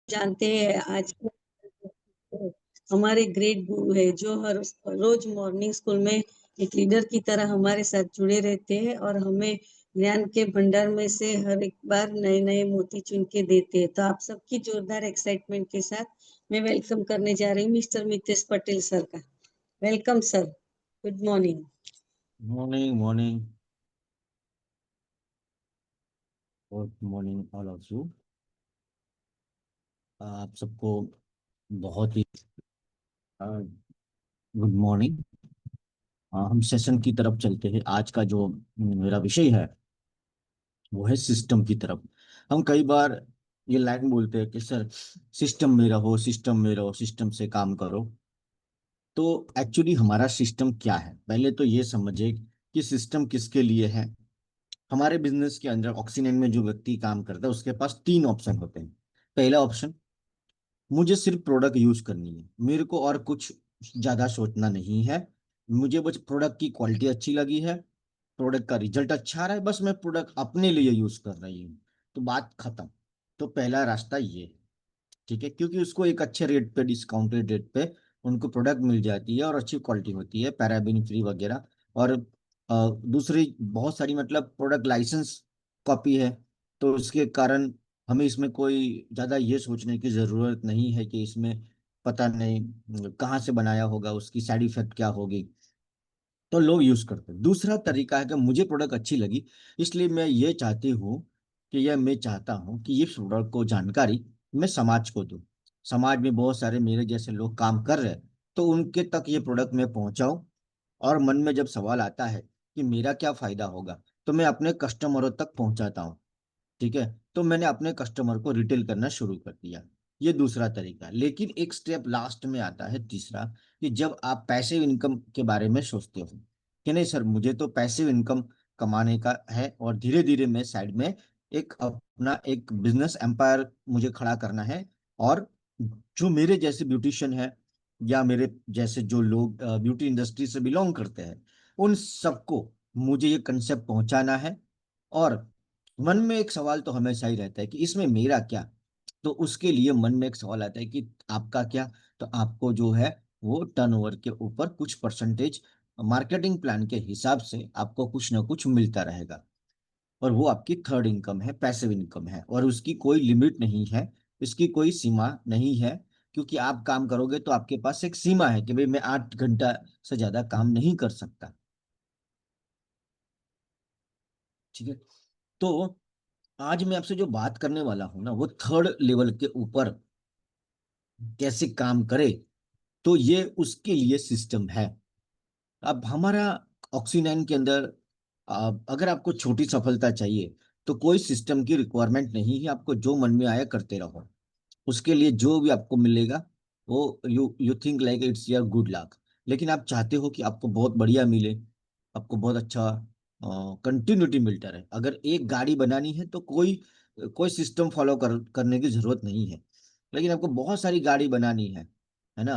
जानते हैं आज हमारे ग्रेट गुरु है जो हर रोज मॉर्निंग स्कूल में एक लीडर की तरह हमारे साथ जुड़े रहते हैं और हमें ज्ञान के भंडार में से हर एक बार नए नए मोती चुन के देते हैं। तो आप सबकी जोरदार एक्साइटमेंट के साथ मैं वेलकम करने जा रही हूँ मिस्टर मितेश पटेल सर का। Welcome sir. Good morning. Morning morning. Good morning all of you. आप सबको बहुत ही गुड मॉर्निंग। हम सेशन की तरफ चलते हैं। आज का जो मेरा विषय है वो है सिस्टम की तरफ। हम कई बार ये लाइन बोलते हैं कि सर सिस्टम में रहो, सिस्टम में रहो, सिस्टम से काम करो। तो एक्चुअली हमारा सिस्टम क्या है, पहले तो ये समझे कि सिस्टम किसके लिए है। हमारे बिजनेस के अंदर ऑक्सीजन में जो व्यक्ति काम करता है उसके पास तीन ऑप्शन होते हैं। पहला ऑप्शन, मुझे सिर्फ प्रोडक्ट यूज करनी है, मेरे को और कुछ ज्यादा सोचना नहीं है। मुझे बस प्रोडक्ट की क्वालिटी अच्छी लगी है, प्रोडक्ट का रिजल्ट अच्छा आ रहा है, बस मैं प्रोडक्ट अपने लिए यूज कर रही हूँ, तो बात खत्म। तो पहला रास्ता ये है, ठीक है, क्योंकि उसको एक अच्छे रेट पे, डिस्काउंटेड रेट पे उनको प्रोडक्ट मिल जाती है और अच्छी क्वालिटी होती है, पैराबीन फ्री वगैरह। और दूसरी बहुत सारी मतलब प्रोडक्ट लाइसेंस कॉपी है। तो उसके कारण हमें इसमें कोई ज़्यादा ये सोचने की ज़रूरत नहीं है कि इसमें पता नहीं कहाँ से बनाया होगा, उसकी साइड इफेक्ट क्या होगी। तो लोग यूज करते हैं। दूसरा तरीका है कि मुझे प्रोडक्ट अच्छी लगी, इसलिए मैं ये चाहती हूँ कि यह मैं चाहता हूँ कि ये प्रोडक्ट को जानकारी मैं समाज को दूँ। समाज में बहुत सारे मेरे जैसे लोग काम कर रहे हैं, तो उनके तक ये प्रोडक्ट मैं पहुंचाऊं। और मन में जब सवाल आता है कि मेरा क्या फायदा होगा, तो मैं अपने कस्टमरों तक पहुंचाता हूँ। ठीक है, तो मैंने अपने कस्टमर को रिटेल करना शुरू कर दिया। ये दूसरा तरीका है। लेकिन एक स्टेप लास्ट में आता है तीसरा, कि जब आप पैसिव इनकम के बारे में सोचते हो कि नहीं सर मुझे तो पैसिव इनकम कमाने का है और धीरे धीरे मैं साइड में एक अपना एक बिजनेस एम्पायर मुझे खड़ा करना है। और जो मेरे जैसे ब्यूटिशियन है या मेरे जैसे जो लोग ब्यूटी इंडस्ट्री से बिलोंग करते हैं, उन सबको मुझे ये कंसेप्ट पहुंचाना है। और मन में एक सवाल तो हमेशा ही रहता है कि इसमें मेरा क्या। तो उसके लिए मन में एक सवाल आता है कि आपका क्या। तो आपको जो है वो टर्नओवर के ऊपर कुछ परसेंटेज मार्केटिंग प्लान के हिसाब से आपको कुछ ना कुछ मिलता रहेगा। और वो आपकी थर्ड इनकम है, पैसिव इनकम है, और उसकी कोई लिमिट नहीं है, इसकी कोई सीमा नहीं है। क्योंकि आप काम करोगे तो आपके पास एक सीमा है कि भाई मैं 8 घंटा से ज्यादा काम नहीं कर सकता। ठीक है। तो आज मैं आपसे जो बात करने वाला हूं ना, वो थर्ड लेवल के ऊपर कैसे काम करे। तो ये उसके लिए सिस्टम है। अब हमारा ऑक्सीनाइन के अंदर अगर आपको छोटी सफलता चाहिए तो कोई सिस्टम की रिक्वायरमेंट नहीं है, आपको जो मन में आया करते रहो। उसके लिए जो भी आपको मिलेगा वो you you think like it's your good luck. लेकिन आप चाहते हो कि आपको बहुत बढ़िया मिले, आपको बहुत अच्छा कंटिन्यूटी मिलता रहे। अगर एक गाड़ी बनानी है तो कोई कोई सिस्टम फॉलो करने की जरूरत नहीं है। लेकिन आपको बहुत सारी गाड़ी बनानी है ना,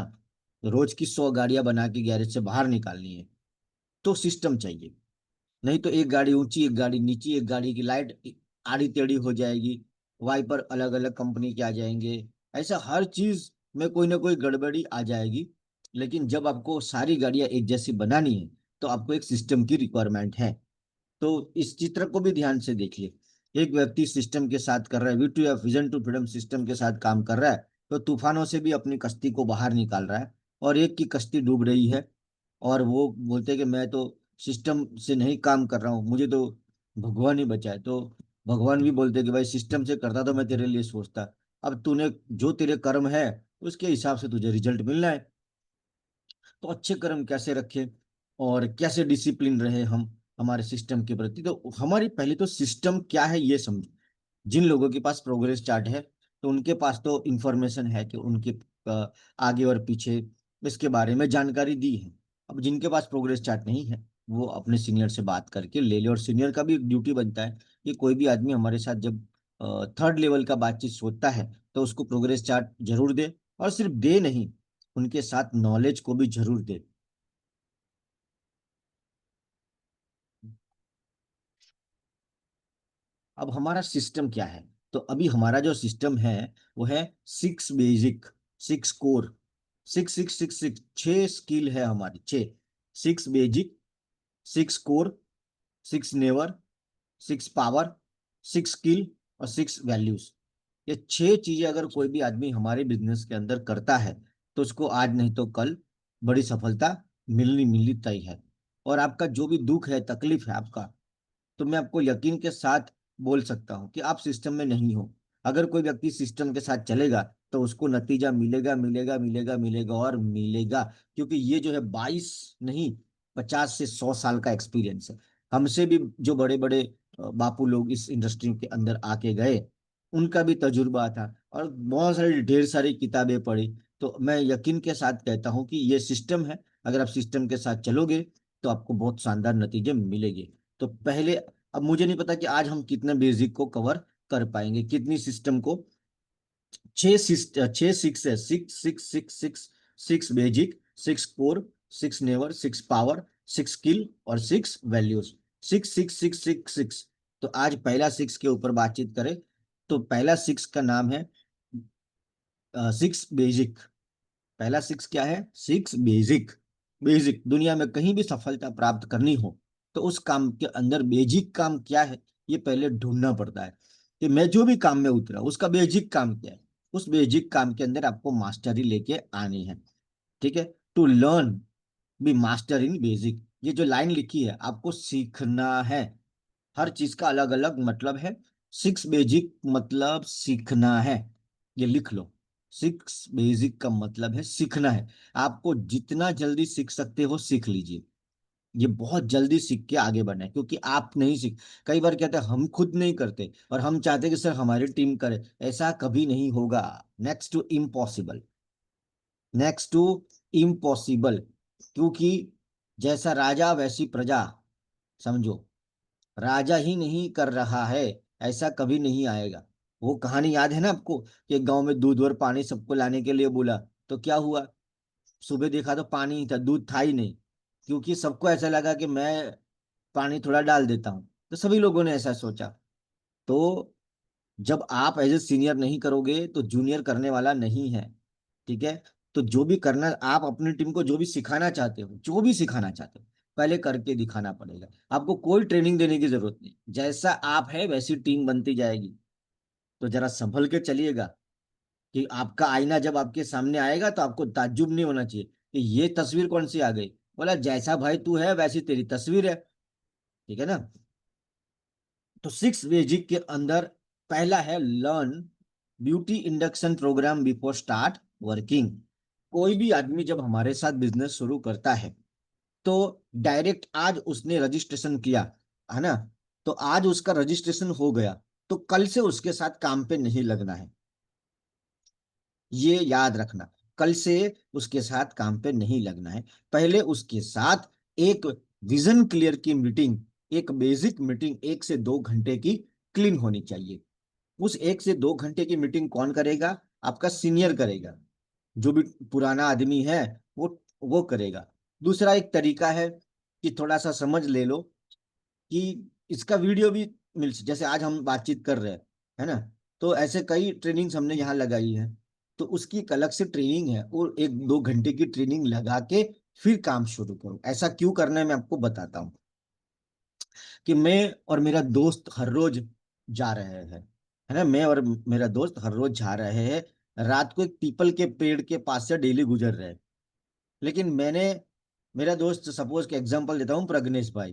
रोज की 100 गाड़ियां बना के गैरेज से बाहर निकालनी है, तो सिस्टम चाहिए। नहीं तो एक गाड़ी ऊंची, एक गाड़ी नीची, एक गाड़ी की लाइट आड़ी टेढ़ी हो जाएगी, वाइपर अलग अलग कंपनी के आ जाएंगे, ऐसा हर चीज में कोई ना कोई गड़बड़ी आ जाएगी। लेकिन जब आपको सारी गाड़ियां एक जैसी बनानी है तो आपको एक सिस्टम की रिक्वायरमेंट है। तो इस चित्र को भी ध्यान से देखिए। एक व्यक्ति सिस्टम के साथ कर रहा है, V2F vision to freedom system के साथ काम कर रहा है, तो तूफानों से भी अपनी कश्ती को बाहर निकाल रहा है। और एक की कश्ती डूब रही है और वो बोलते हैं कि मैं तो सिस्टम से नहीं काम कर रहा हूँ, मुझे तो भगवान ही बचाए। तो भगवान भी बोलते हैं कि भाई सिस्टम से करता तो मैं तेरे लिए सोचता, अब तूने जो तेरे कर्म है उसके हिसाब से तुझे रिजल्ट मिलना है। तो अच्छे कर्म कैसे रखें और कैसे डिसिप्लिन रहे हम हमारे सिस्टम के प्रति। तो हमारी पहले तो सिस्टम क्या है ये समझ। जिन लोगों के पास प्रोग्रेस चार्ट है तो उनके पास तो इंफॉर्मेशन है कि उनके आगे और पीछे इसके बारे में जानकारी दी है। अब जिनके पास प्रोग्रेस चार्ट नहीं है वो अपने सीनियर से बात करके ले ले। और सीनियर का भी ड्यूटी बनता है कि कोई भी आदमी हमारे साथ जब थर्ड लेवल का बातचीत सोचता है तो उसको प्रोग्रेस चार्ट जरूर दे। और सिर्फ दे नहीं, उनके साथ नॉलेज को भी जरूर दे। अब हमारा सिस्टम क्या है। तो अभी हमारा जो सिस्टम है वो है 6 बेसिक, 6 कोर, 6 6 6 6, 6 स्किल है हमारी, 6 basic, 6 core, 6 never, 6 power, 6 skill और 6 वैल्यूज। ये 6 चीजें अगर कोई भी आदमी हमारे बिजनेस के अंदर करता है तो उसको आज नहीं तो कल बड़ी सफलता मिलनी मिलनी तय है। और आपका जो भी दुख है, तकलीफ है आपका, तो मैं आपको यकीन के साथ बोल सकता हूं कि आप सिस्टम में नहीं हो। अगर कोई व्यक्ति सिस्टम के साथ चलेगा तो उसको नतीजा मिलेगा मिलेगा मिलेगा मिलेगा और मिलेगा। क्योंकि ये जो है 22 नहीं, 50 से 100 साल का एक्सपीरियंस है। हमसे भी जो बड़े बड़े बापू लोग इस इंडस्ट्री के अंदर आके गए, उनका भी तजुर्बा था और बहुत सारी ढेर सारी किताबें पढ़ी। तो मैं यकीन के साथ कहता हूं कि ये सिस्टम है, अगर आप सिस्टम के साथ चलोगे तो आपको बहुत शानदार नतीजे मिलेंगे। तो पहले, अब मुझे नहीं पता कि आज हम कितने बेसिक को कवर कर पाएंगे, कितनी सिस्टम को। 6 सिक्स है, 6 6 6 6, 6 basic, 6 core, 6 never, 6 power, 6 skill और 6 वैल्यूज, 6 6 6 6 6। तो आज पहला 6 के ऊपर बातचीत करें तो पहला 6 का नाम है 6 बेसिक। पहला 6 क्या है? 6 बेसिक। बेसिक, दुनिया में कहीं भी सफलता प्राप्त करनी हो तो उस काम के अंदर बेसिक काम क्या है ये पहले ढूंढना पड़ता है। कि मैं जो भी काम में उतरा उसका बेसिक काम क्या है, उस बेसिक काम के अंदर आपको मास्टरी लेके आनी है। ठीक है, to learn be master in basic, ये जो लाइन लिखी है आपको सीखना है। हर चीज का अलग अलग मतलब है। 6 बेसिक मतलब सीखना है, ये लिख लो। 6 बेसिक का मतलब है सीखना है। आपको जितना जल्दी सीख सकते हो सीख लीजिए। ये बहुत जल्दी सीख के आगे बढ़ना है, क्योंकि आप नहीं सीख, कई बार कहते हैं हम खुद नहीं करते और हम चाहते हैं कि सर हमारी टीम करे। ऐसा कभी नहीं होगा। Next to impossible, next to impossible. क्योंकि जैसा राजा वैसी प्रजा, समझो। राजा ही नहीं कर रहा है, ऐसा कभी नहीं आएगा। वो कहानी याद है ना आपको कि एक गांव में दूध और पानी सबको लाने के लिए बोला, तो क्या हुआ? सुबह देखा तो पानी ही था, दूध था ही नहीं। क्योंकि सबको ऐसा लगा कि मैं पानी थोड़ा डाल देता हूं, तो सभी लोगों ने ऐसा सोचा। तो जब आप एज ए सीनियर नहीं करोगे तो जूनियर करने वाला नहीं है। ठीक है, तो जो भी करना, आप अपनी टीम को जो भी सिखाना चाहते हो, जो भी सिखाना चाहते हो, पहले करके दिखाना पड़ेगा। आपको कोई ट्रेनिंग देने की जरूरत नहीं, जैसा आप है वैसी टीम बनती जाएगी। तो जरा संभल के चलिएगा कि आपका आईना जब आपके सामने आएगा तो आपको ताज्जुब नहीं होना चाहिए कि ये तस्वीर कौन सी आ गई। बोला जैसा भाई तू है वैसी तेरी तस्वीर है। ठीक है ना? तो 6 बेसिक के अंदर पहला है learn beauty induction programme before start working. कोई भी आदमी जब हमारे साथ बिजनेस शुरू करता है तो डायरेक्ट आज उसने रजिस्ट्रेशन किया, है ना, तो आज उसका रजिस्ट्रेशन हो गया तो कल से उसके साथ काम पे नहीं लगना है। ये याद रखना, कल से उसके साथ काम पे नहीं लगना है। पहले उसके साथ एक विजन क्लियर की मीटिंग, एक बेसिक मीटिंग 1 से 2 घंटे की क्लीन होनी चाहिए। उस 1 से 2 घंटे की मीटिंग कौन करेगा? आपका सीनियर करेगा। जो भी पुराना आदमी है वो करेगा। दूसरा एक तरीका है कि थोड़ा सा समझ ले लो कि इसका वीडियो भी मिल, जैसे आज हम बातचीत कर रहे हैं, है ना, तो ऐसे कई ट्रेनिंग्स हमने यहाँ लगाई है। तो उसकी एक अलग से ट्रेनिंग है, और 1 2 घंटे की ट्रेनिंग लगा के फिर काम शुरू करो। ऐसा क्यों करना है मैं आपको बताता हूँ। कि मैं और मेरा दोस्त हर रोज जा रहे हैं, है ना, मैं और मेरा दोस्त हर रोज जा रहे हैं, रात को एक पीपल के पेड़ के पास से डेली गुजर रहे हैं। लेकिन मैंने, मेरा दोस्त, सपोज के एग्जांपल देता हूँ, प्रग्नेश भाई,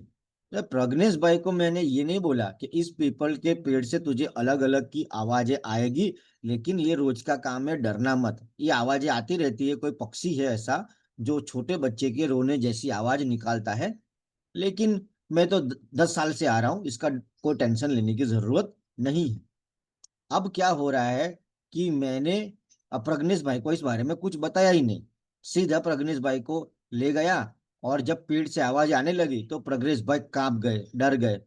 तो प्रग्नेश भाई को मैंने ये नहीं बोला कि इस पीपल के पेड़ से तुझे अलग अलग की आवाजें आएगी, लेकिन ये रोज का काम है, डरना मत, ये आवाजें आती रहती है। कोई पक्षी है ऐसा जो छोटे बच्चे के रोने जैसी आवाज निकालता है, लेकिन मैं तो 10 साल से आ रहा हूँ, इसका कोई टेंशन लेने की जरूरत नहीं है। अब क्या हो रहा है कि मैंने प्रग्नेश भाई को इस बारे में कुछ बताया ही नहीं, सीधा प्रग्नेश भाई को ले गया। और जब पेड़ से आवाज आने लगी तो प्रग्नेश भाई कांप गए, डर गए।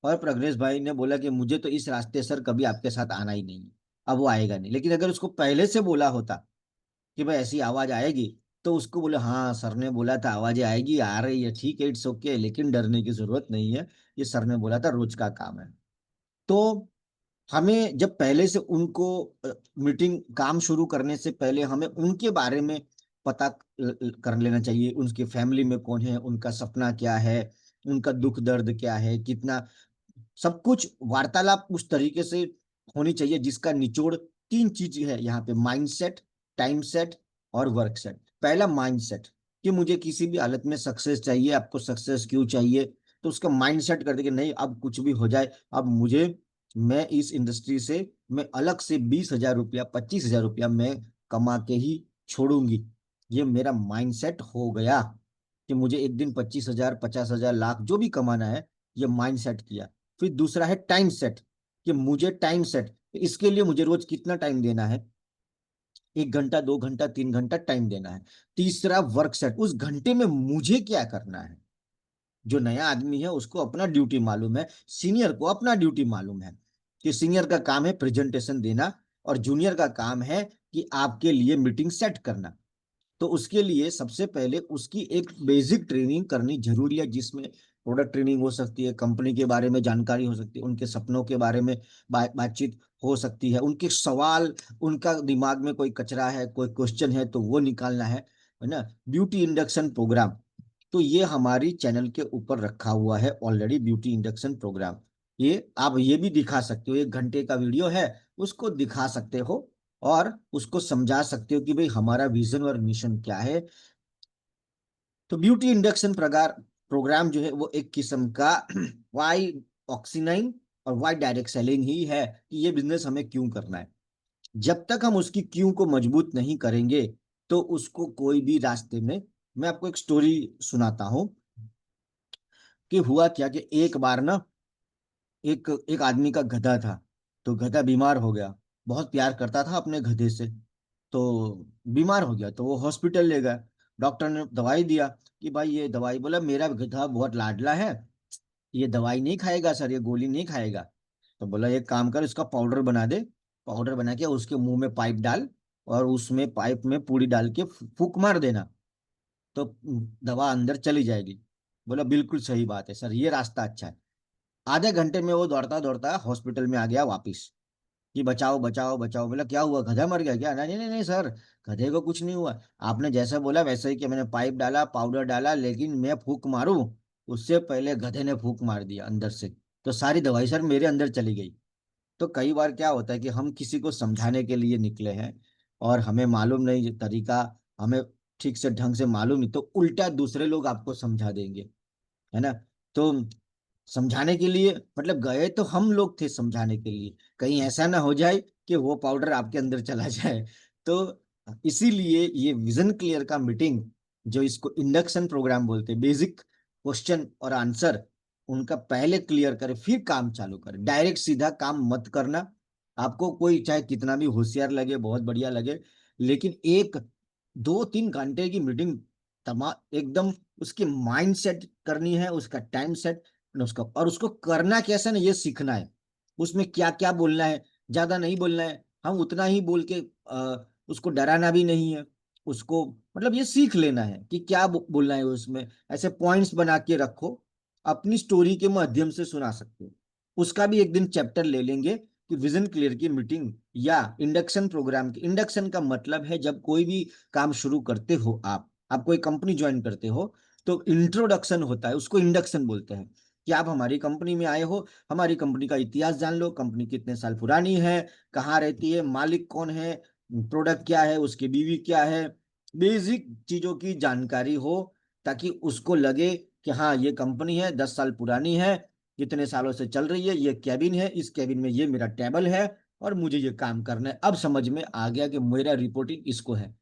और प्रग्नेश भाई ने बोला कि मुझे तो इस रास्ते सर कभी आपके साथ आना ही नहीं है, अब वो आएगा नहीं। लेकिन अगर उसको पहले से बोला होता कि भाई ऐसी आवाज आएगी, तो उसको बोले हाँ सर ने बोला था आवाजें आएगी, आ रही है, ठीक है, इट्स ओके, लेकिन डरने की जरूरत नहीं है, ये सर ने बोला था, रोज का काम है। तो हमें जब पहले से उनको मीटिंग काम शुरू करने से पहले हमें उनके बारे में पता कर लेना चाहिए। उनके फैमिली में कौन है, उनका सपना क्या है, उनका दुख दर्द क्या है, कितना, सब कुछ वार्तालाप उस तरीके से होनी चाहिए जिसका निचोड़ तीन चीज है यहाँ पे: माइंड सेट, टाइम सेट और वर्क सेट। पहला माइंड सेट, कि मुझे किसी भी हालत में सक्सेस चाहिए। आपको सक्सेस क्यों चाहिए? तो उसका माइंड सेट कर दे कि नहीं, अब कुछ भी हो जाए, अब मुझे, मैं इस इंडस्ट्री से मैं अलग से 20,000 रुपया, 25,000 रुपया मैं कमा के ही छोड़ूंगी। ये मेरा माइंड सेट हो गया कि मुझे एक दिन 25,000, 50,000, लाख जो भी कमाना है, ये माइंड सेट किया। फिर दूसरा है टाइम सेट, कि मुझे टाइम सेट, इसके लिए मुझे रोज कितना टाइम देना है, 1 घंटा, 2 घंटा, 3 घंटा टाइम देना है। तीसरा वर्क सेट, उस घंटे में मुझे क्या करना है। जो नया आदमी है उसको अपना ड्यूटी मालूम है, सीनियर को अपना ड्यूटी मालूम है, कि सीनियर का काम है प्रेजेंटेशन देना और जूनियर का काम है कि आपके लिए मीटिंग सेट करना। तो उसके लिए सबसे पहले उसकी एक बेसिक ट्रेनिंग करनी जरूरी है, जिसमें प्रोडक्ट ट्रेनिंग हो सकती है, कंपनी के बारे में जानकारी हो सकती है, उनके सपनों के बारे में बातचीत हो सकती है, उनके सवाल, उनका दिमाग में कोई कचरा है, कोई क्वेश्चन है तो वो निकालना है ना। ब्यूटी इंडक्शन प्रोग्राम, तो ये हमारी चैनल के ऊपर रखा हुआ है ऑलरेडी, ब्यूटी इंडक्शन प्रोग्राम। ये आप ये भी दिखा सकते हो, 1 घंटे का वीडियो है, उसको दिखा सकते हो और उसको समझा सकते हो कि भाई हमारा विजन और मिशन क्या है। तो ब्यूटी इंडक्शन प्रकार प्रोग्राम जो है वो एक किस्म का वाई ऑक्सीनाइन और वाई डायरेक्ट सेलिंग ही है, कि ये बिजनेस हमें क्यों करना है। जब तक हम उसकी क्यों को मजबूत नहीं करेंगे तो उसको कोई भी रास्ते में, मैं आपको एक स्टोरी सुनाता हूँ कि हुआ क्या कि एक बार ना, एक एक आदमी का गधा था। तो गधा बीमार हो गया, बहुत प्यार करता था अपने गधे से। तो बीमार हो गया तो वो हॉस्पिटल ले गया। डॉक्टर ने दवाई दिया कि भाई ये दवाई, बोला मेरा गधा बहुत लाडला है, ये दवाई नहीं खाएगा सर, ये गोली नहीं खाएगा। तो बोला एक काम कर, इसका पाउडर बना दे, पाउडर बना के उसके मुंह में पाइप डाल और उसमें पाइप में पूरी डाल के फूंक मार देना, तो दवा अंदर चली जाएगी। बोला बिल्कुल सही बात है सर, ये रास्ता अच्छा है। आधे घंटे में वो दौड़ता दौड़ता हॉस्पिटल में आ गया वापिस, कि बचाओ बचाओ बचाओ। बोला क्या हुआ, गधा मर गया क्या? नहीं नहीं नहीं सर, गधे को कुछ नहीं हुआ, आपने जैसा बोला वैसे ही कि मैंने पाइप डाला, पाउडर डाला, लेकिन मैं फूंक मारूं उससे पहले गधे ने फूंक मार दिया अंदर से, तो सारी दवाई सर मेरे अंदर चली गई। तो कई बार क्या होता है कि हम किसी को समझाने के लिए निकले हैं और हमें मालूम नहीं ये तरीका, हमें ठीक से ढंग से मालूम नहीं, तो उल्टा दूसरे लोग आपको समझा देंगे, है ना। तो समझाने के लिए, मतलब गए तो हम लोग थे समझाने के लिए, कहीं ऐसा ना हो जाए कि वो पाउडर आपके अंदर चला जाए। तो इसीलिए ये विजन क्लियर का मीटिंग, जो इसको इंडक्शन प्रोग्राम बोलते हैं, बेसिक क्वेश्चन और आंसर उनका पहले क्लियर करे फिर काम चालू करे। डायरेक्ट सीधा काम मत करना। आपको कोई चाहे कितना भी होशियार लगे, बहुत बढ़िया लगे, लेकिन एक 2-3 घंटे की मीटिंग तमा एकदम उसकी माइंड सेट करनी है, उसका टाइम सेट, उसका, और उसको करना कैसे ना ये सीखना है। उसमें क्या क्या बोलना है, ज्यादा नहीं बोलना है, हम उतना ही बोल के उसको डराना भी नहीं है। उसको मतलब ये सीख लेना है कि क्या बोलना है उसमें, ऐसे पॉइंट्स बना के रखो, अपनी स्टोरी के माध्यम से सुना सकते हो। उसका भी एक दिन चैप्टर ले लेंगे कि विजन क्लियर की मीटिंग या इंडक्शन प्रोग्राम की। इंडक्शन का मतलब है जब कोई भी काम शुरू करते हो, आप कोई कंपनी ज्वाइन करते हो तो इंट्रोडक्शन होता है, उसको इंडक्शन बोलते हैं। कि आप हमारी कंपनी में आए हो, हमारी कंपनी का इतिहास जान लो, कंपनी कितने साल पुरानी है, कहाँ रहती है, मालिक कौन है, प्रोडक्ट क्या है, उसकी बीवी क्या है, बेसिक चीजों की जानकारी हो, ताकि उसको लगे कि हाँ ये कंपनी है, 10 साल पुरानी है, कितने सालों से चल रही है, ये कैबिन है, इस कैबिन में ये मेरा टेबल है और मुझे ये काम करना है। अब समझ में आ गया कि मेरा रिपोर्टिंग इसको है।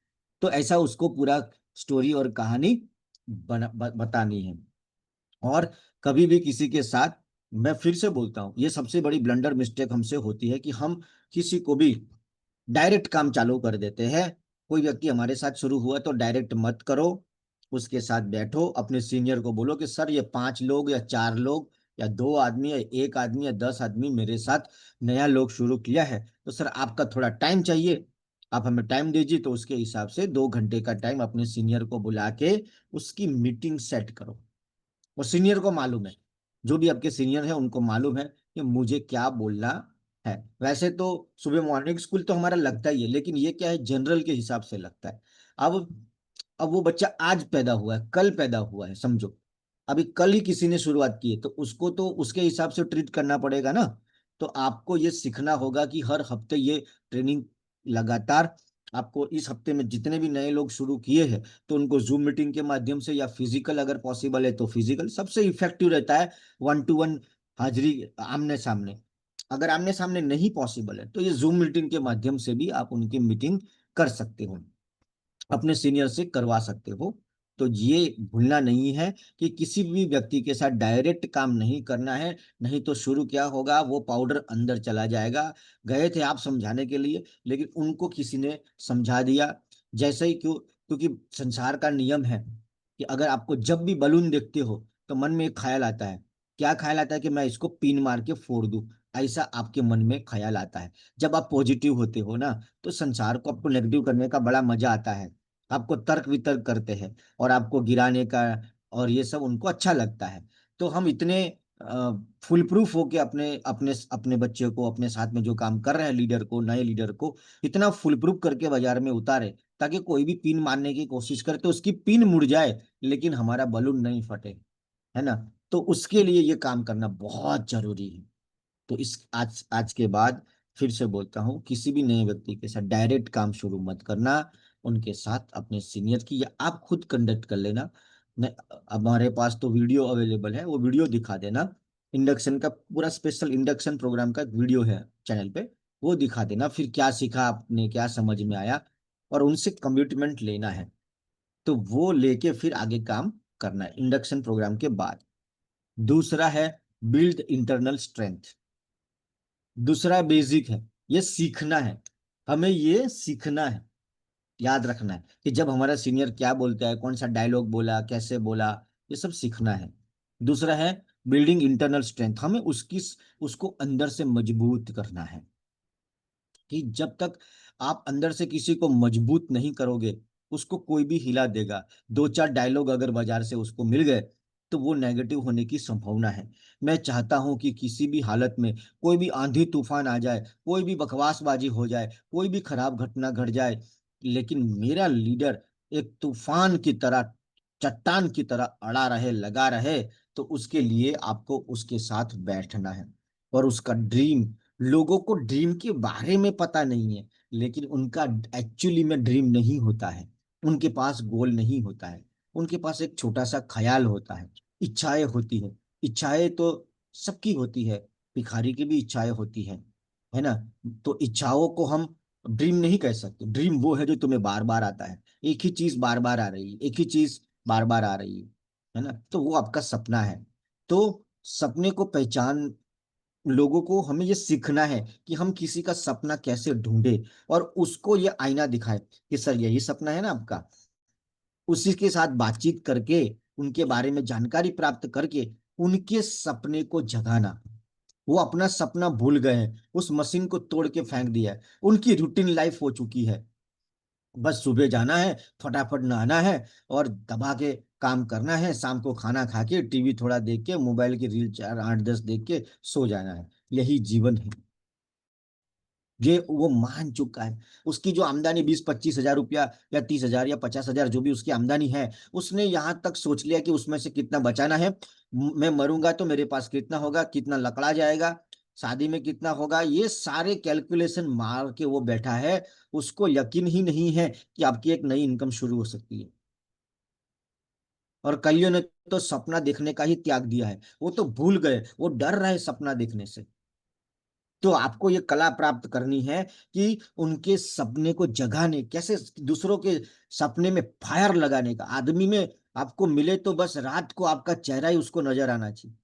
तो ऐसा उसको पूरा स्टोरी और कहानी बतानी है। और कभी भी किसी के साथ, मैं फिर से बोलता हूं, ये सबसे बड़ी ब्लंडर मिस्टेक हमसे होती है कि हम किसी को भी डायरेक्ट काम चालू कर देते हैं। कोई व्यक्ति हमारे साथ शुरू हुआ तो डायरेक्ट मत करो, उसके साथ बैठो, अपने सीनियर को बोलो कि सर ये 5 लोग या 4 लोग या 2 आदमी या 1 आदमी या 10 आदमी मेरे साथ नया लोग शुरू किया है, तो सर आपका थोड़ा टाइम चाहिए, आप हमें टाइम दीजिए। तो उसके हिसाब से 2 घंटे का टाइम अपने सीनियर को बुला के उसकी मीटिंग सेट करो। और सीनियर को मालूम है, जो भी आपके सीनियर है उनको मालूम है कि मुझे क्या बोलना है। वैसे तो सुबह मॉर्निंग स्कूल तो हमारा लगता ही है, लेकिन ये क्या है, जनरल के हिसाब से लगता है। अब अब वो बच्चा आज पैदा हुआ है, कल पैदा हुआ है, समझो, अभी कल ही किसी ने शुरुआत की है, तो उसको तो उसके हिसाब से ट्रीट करना पड़ेगा ना। तो आपको ये सीखना होगा कि हर हफ्ते ये ट्रेनिंग लगातार, आपको इस हफ्ते में जितने भी नए लोग शुरू किए हैं, तो उनको जूम मीटिंग के माध्यम से या फिजिकल अगर पॉसिबल है तो फिजिकल सबसे इफेक्टिव रहता है। 1 to 1 हाजिरी, आमने सामने। अगर आमने सामने नहीं पॉसिबल है तो ये जूम मीटिंग के माध्यम से भी आप उनकी मीटिंग कर सकते हो, अपने सीनियर से करवा सकते हो। तो ये भूलना नहीं है कि किसी भी व्यक्ति के साथ डायरेक्ट काम नहीं करना है, नहीं तो शुरू क्या होगा, वो पाउडर अंदर चला जाएगा। गए थे आप समझाने के लिए, लेकिन उनको किसी ने समझा दिया जैसे ही, क्योंकि संसार का नियम है कि अगर आपको जब भी बलून देखते हो तो मन में एक ख्याल आता है। क्या ख्याल आता है? कि मैं इसको पिन मार के फोड़ दूं। ऐसा आपके मन में ख्याल आता है। जब आप पॉजिटिव होते हो ना, तो संसार को आपको नेगेटिव करने का बड़ा मजा आता है। आपको तर्क वितर्क करते हैं और आपको गिराने का, और ये सब उनको अच्छा लगता है। तो हम इतने फुल प्रूफ होके अपने अपने अपने बच्चे को, अपने साथ में जो काम कर रहे हैं लीडर को, नए लीडर को इतना फुल प्रूफ करके बाजार में उतारे, ताकि कोई भी पिन मारने की कोशिश करे तो उसकी पिन मुड़ जाए, लेकिन हमारा बलून नहीं फटे, है ना। तो उसके लिए ये काम करना बहुत जरूरी है। तो इस आज आज के बाद फिर से बोलता हूँ, किसी भी नए व्यक्ति के साथ डायरेक्ट काम शुरू मत करना। उनके साथ अपने सीनियर की, या आप खुद कंडक्ट कर लेना। न, हमारे पास तो वीडियो अवेलेबल है, वो वीडियो दिखा देना। इंडक्शन का पूरा स्पेशल इंडक्शन प्रोग्राम का एक वीडियो है चैनल पे, वो दिखा देना, फिर क्या सीखा आपने, क्या समझ में आया, और उनसे कमिटमेंट लेना है। तो वो लेके फिर आगे काम करना है इंडक्शन प्रोग्राम के बाद। दूसरा है बिल्ड इंटरनल स्ट्रेंथ। दूसरा बेसिक है, ये सीखना है। हमें ये सीखना है, याद रखना है कि जब हमारा सीनियर क्या बोलता है, कौन सा डायलॉग बोला, कैसे बोला, ये सब सीखना है। दूसरा है बिल्डिंग इंटरनल स्ट्रेंथ, हमें उसको अंदर से मजबूत करना है। कि जब तक आप अंदर से किसी को मजबूत नहीं करोगे, उसको कोई भी हिला देगा। दो चार डायलॉग अगर बाजार से उसको मिल गए, तो वो नेगेटिव होने की संभावना है। मैं चाहता हूं कि किसी भी हालत में कोई भी आंधी तूफान आ जाए, कोई भी बकवासबाजी हो जाए, कोई भी खराब घटना घट जाए, लेकिन मेरा लीडर एक तूफान की तरह, चट्टान की तरह अड़ा रहे, लगा रहे। तो उसके लिए आपको उसके साथ बैठना है। और उसका ड्रीम, लोगों को ड्रीम के बारे में पता नहीं है, लेकिन उनका एक्चुअली में ड्रीम नहीं होता है। उनके पास गोल नहीं होता है, उनके पास एक छोटा सा ख्याल होता है, इच्छाएं होती है। इच्छाएं तो सबकी होती है, भिखारी की भी इच्छाएं होती है ना। तो इच्छाओं को हम ड्रीम नहीं कह सकते। ड्रीम वो है जो तुम्हें बार बार आता है, एक ही चीज बार बार आ रही है, एक ही चीज बार बार आ रही है ना, तो वो आपका सपना है। तो सपने को पहचान, लोगों को हमें ये सीखना है कि हम किसी का सपना कैसे ढूंढे, और उसको ये आईना दिखाए कि सर यही सपना है ना आपका। उसी के साथ बातचीत करके, उनके बारे में जानकारी प्राप्त करके, उनके सपने को जगाना। वो अपना सपना भूल गए हैं, उस मशीन को तोड़ के फेंक दिया है, उनकी रूटीन लाइफ हो चुकी है। बस सुबह जाना है, फटाफट नहाना है, और दबा के काम करना है, शाम को खाना खा के टीवी थोड़ा देख के, मोबाइल की रील 4 8 10 देख के सो जाना है। यही जीवन है। ये वो मान चुका है। उसकी जो आमदनी 20 25 हजार रुपया, या 30 हजार या 50 हजार, जो भी उसकी आमदनी है, उसने यहाँ तक सोच लिया कि उसमें से कितना बचाना है। मैं मरूंगा तो मेरे पास कितना होगा, कितना लकड़ा जाएगा, शादी में कितना होगा, ये सारे कैलकुलेशन मार के वो बैठा है। उसको यकीन ही नहीं है कि आपकी एक नई इनकम शुरू हो सकती है। और कईयों ने तो सपना देखने का ही त्याग दिया है, वो तो भूल गए, वो डर रहे सपना देखने से। तो आपको ये कला प्राप्त करनी है कि उनके सपने को जगाने, कैसे दूसरों के सपने में फायर लगाने का। आदमी में आपको मिले तो बस रात को आपका चेहरा ही उसको नजर आना चाहिए।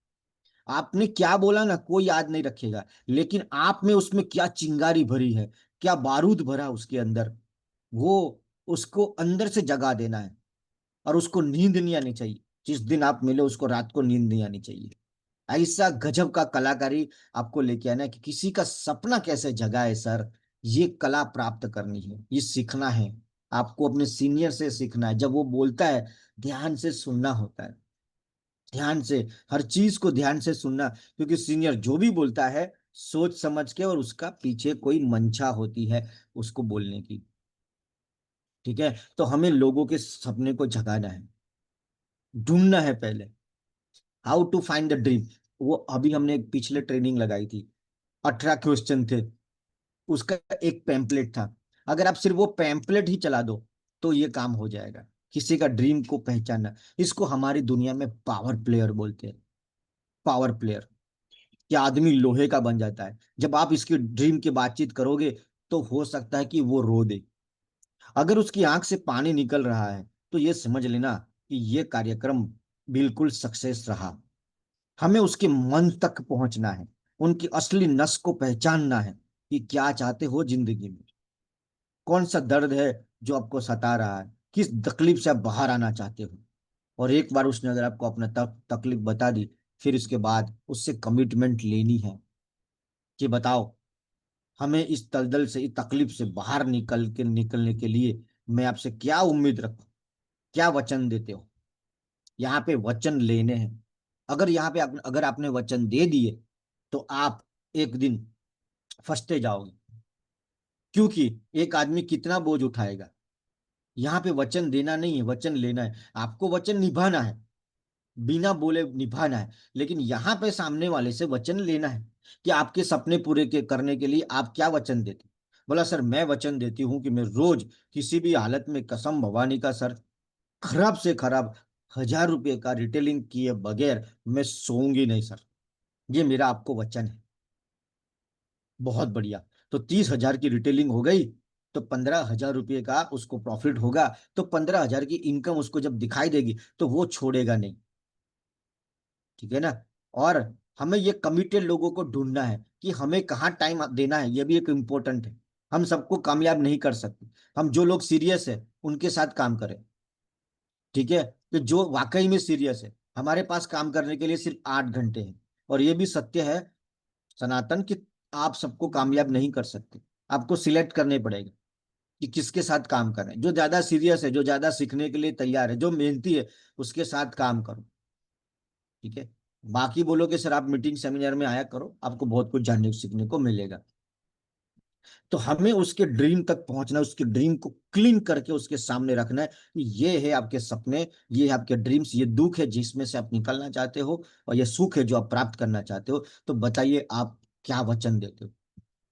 आपने क्या बोला ना, कोई याद नहीं रखेगा, लेकिन आप में उसमें क्या चिंगारी भरी है, क्या बारूद भरा उसके अंदर, वो उसको अंदर से जगा देना है। और उसको नींद नहीं आनी चाहिए, जिस दिन आप मिले उसको रात को नींद नहीं आनी चाहिए। ऐसा गजब का कलाकारी आपको लेके आना है कि किसी का सपना कैसे जगाए सर। ये कला प्राप्त करनी है, ये सीखना है। आपको अपने सीनियर से सीखना है। जब वो बोलता है, ध्यान से सुनना होता है, ध्यान से, हर चीज को ध्यान से सुनना। क्योंकि सीनियर जो भी बोलता है, सोच समझ के, और उसका पीछे कोई मंशा होती है उसको बोलने की। ठीक है, तो हमें लोगों के सपने को जगाना है, ढूंढना है पहले। How to find the dream, वो अभी हमने एक पिछले ट्रेनिंग लगाई थी, 18 क्वेश्चन थे, उसका एक पैम्पलेट था। अगर आप सिर्फ वो पैम्पलेट ही चला दो तो ये काम हो जाएगा। किसी का ड्रीम को पहचानना, इसको हमारी दुनिया में पावर प्लेयर बोलते हैं। पावर प्लेयर, कि आदमी लोहे का बन जाता है। जब आप इसकी ड्रीम की बातचीत करोगे तो हो सकता है कि वो रो दे। अगर उसकी आंख से पानी निकल रहा है तो ये समझ लेना कि ये कार्यक्रम बिल्कुल सक्सेस रहा। हमें उसके मन तक पहुंचना है, उनकी असली नस को पहचानना है कि क्या चाहते हो जिंदगी में, कौन सा दर्द है जो आपको सता रहा है, किस तकलीफ से आप बाहर आना चाहते हो। और एक बार उसने अगर आपको अपना तकलीफ बता दी, फिर उसके बाद उससे कमिटमेंट लेनी है कि बताओ, हमें इस दलदल से, इस तकलीफ से बाहर निकलने के लिए मैं आपसे क्या उम्मीद रखूं, क्या वचन देते हो। यहाँ पे वचन लेने हैं। अगर यहाँ पे अगर आपने वचन दे दिए तो आप एक दिन फंसते जाओगे, क्योंकि एक आदमी कितना बोझ उठाएगा। यहाँ पे वचन देना नहीं है, वचन लेना है। आपको वचन निभाना है, बिना बोले निभाना है, लेकिन यहाँ पे सामने वाले से वचन लेना है कि आपके सपने पूरे करने के लिए आप क्या वचन देते। बोला सर मैं वचन देती हूँ कि मैं रोज किसी भी हालत में, कसम भवानी का सर, खराब से खराब 1,000 रुपये का रिटेलिंग किए बगैर मैं सोऊंगी नहीं सर। ये मेरा आपको वचन है। बहुत बढ़िया। तो 30,000 की रिटेलिंग हो गई, तो 15,000 रुपये का उसको प्रॉफिट होगा। तो 15,000 की इनकम उसको जब दिखाई देगी तो वो छोड़ेगा नहीं। ठीक है ना। और हमें ये कमिटेड लोगों को ढूंढना है कि हमें कहाँ टाइम देना है, ये भी एक इम्पोर्टेंट है। हम सबको कामयाब नहीं कर सकते। हम जो लोग सीरियस है उनके साथ काम करें। ठीक है, तो जो वाकई में सीरियस है, हमारे पास काम करने के लिए सिर्फ 8 घंटे हैं। और ये भी सत्य है सनातन, कि आप सबको कामयाब नहीं कर सकते। आपको सिलेक्ट करने पड़ेगा कि किसके साथ काम कर रहे हैं। जो ज्यादा सीरियस है, जो ज्यादा सीखने के लिए तैयार है, जो मेहनती है, उसके साथ काम करो। ठीक है। बाकी बोलो कि सर आप मीटिंग सेमिनार में आया करो, आपको बहुत कुछ जानने सीखने को मिलेगा। तो हमें उसके ड्रीम तक पहुंचना है, उसके ड्रीम को क्लीन करके उसके सामने रखना है कि ये है आपके सपने, ये है आपके ड्रीम्स, ये दुख है जिसमें से आप निकलना चाहते हो, और ये सुख है जो आप प्राप्त करना चाहते हो। तो बताइए आप क्या वचन देते हो।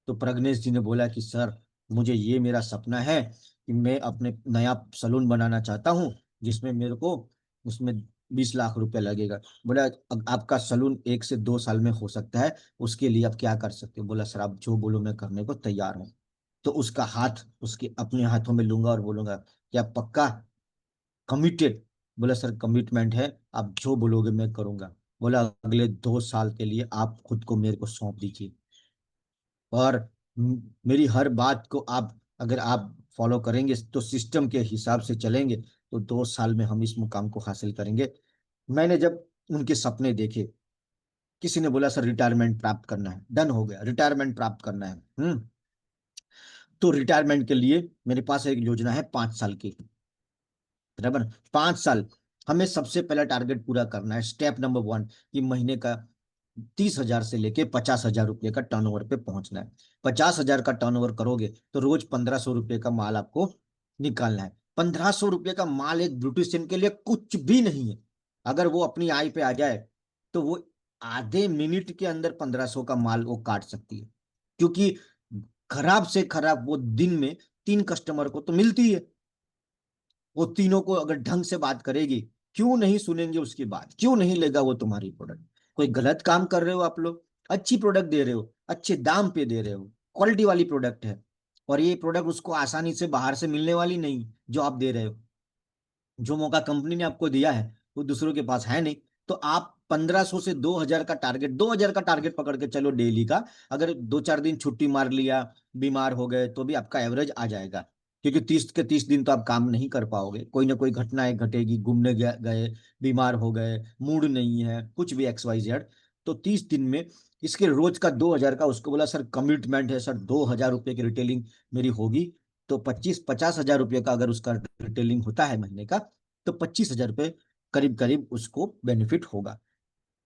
तो प्रज्ञेश जी ने बोला कि सर मुझे ये मेरा सपना है कि मैं अपने नया सलून बनाना चाहता हूँ, जिसमें मेरे को उसमें 20 लाख रुपए लगेगा। बोला आपका सलून 1 से 2 साल में हो सकता है, उसके लिए आप क्या कर सकते हो। बोला सर आप जो बोलो मैं करने को तैयार हूँ। तो उसका हाथ उसके अपने हाथों में लूंगा और बोलूंगा क्या पक्का, कमिटेड। बोला सर कमिटमेंट है, आप जो बोलोगे मैं करूंगा। बोला अगले 2 साल के लिए आप खुद को मेरे को सौंप दीजिए, और मेरी हर बात को आप, अगर आप फॉलो करेंगे तो सिस्टम के हिसाब से चलेंगे, तो 2 साल में हम इस मुकाम को हासिल करेंगे। मैंने जब उनके सपने देखे, किसी ने बोला सर रिटायरमेंट प्राप्त करना है, डन हो गया, रिटायरमेंट प्राप्त करना है। तो रिटायरमेंट के लिए मेरे पास एक योजना है 5 साल की। बराबर, 5 साल हमें सबसे पहला टारगेट पूरा करना है। स्टेप नंबर 1 कि महीने का 30,000 से लेके 50,000 रुपये का टर्नओवर पे पहुंचना है। 50,000 का टर्नओवर करोगे तो रोज 1,500 रुपये का माल आपको निकालना है। 1,500 रुपये का माल एक ब्यूटिशियन के लिए कुछ भी नहीं है। अगर वो अपनी आय पे आ जाए तो वो आधे मिनट के अंदर 1,500 का माल वो काट सकती है, क्योंकि खराब से खराब वो दिन में 3 कस्टमर को तो मिलती है। वो तीनों को अगर ढंग से बात करेगी, क्यों नहीं सुनेंगे उसकी बात, क्यों नहीं लेगा वो तुम्हारी प्रोडक्ट। कोई गलत काम कर रहे हो आप लोग, अच्छी प्रोडक्ट दे रहे हो, अच्छे दाम पे दे रहे हो, क्वालिटी वाली प्रोडक्ट है, और ये प्रोडक्ट उसको आसानी से बाहर से मिलने वाली नहीं जो आप दे रहे हो। जो मौका कंपनी ने आपको दिया है वो दूसरों के पास है नहीं। तो आप 1,500 से 2,000 का टारगेट, 2,000 का टारगेट पकड़ के चलो डेली का। अगर 2-4 दिन छुट्टी मार लिया, बीमार हो गए, तो भी आपका एवरेज आ जाएगा। क्योंकि 30 के 30 दिन तो आप काम नहीं कर पाओगे, कोई ना कोई घटनाएं घटेगी, घूमने गए, बीमार हो गए, मूड नहीं है, कुछ भी XYZ। तो 30 दिन में इसके रोज का 2,000 का, उसको बोला सर कमिटमेंट है सर, 2,000 रुपये की रिटेलिंग मेरी होगी। तो 50,000 रुपये का अगर उसका रिटेलिंग होता है महीने का, तो 25,000 रुपये करीब करीब उसको बेनिफिट होगा।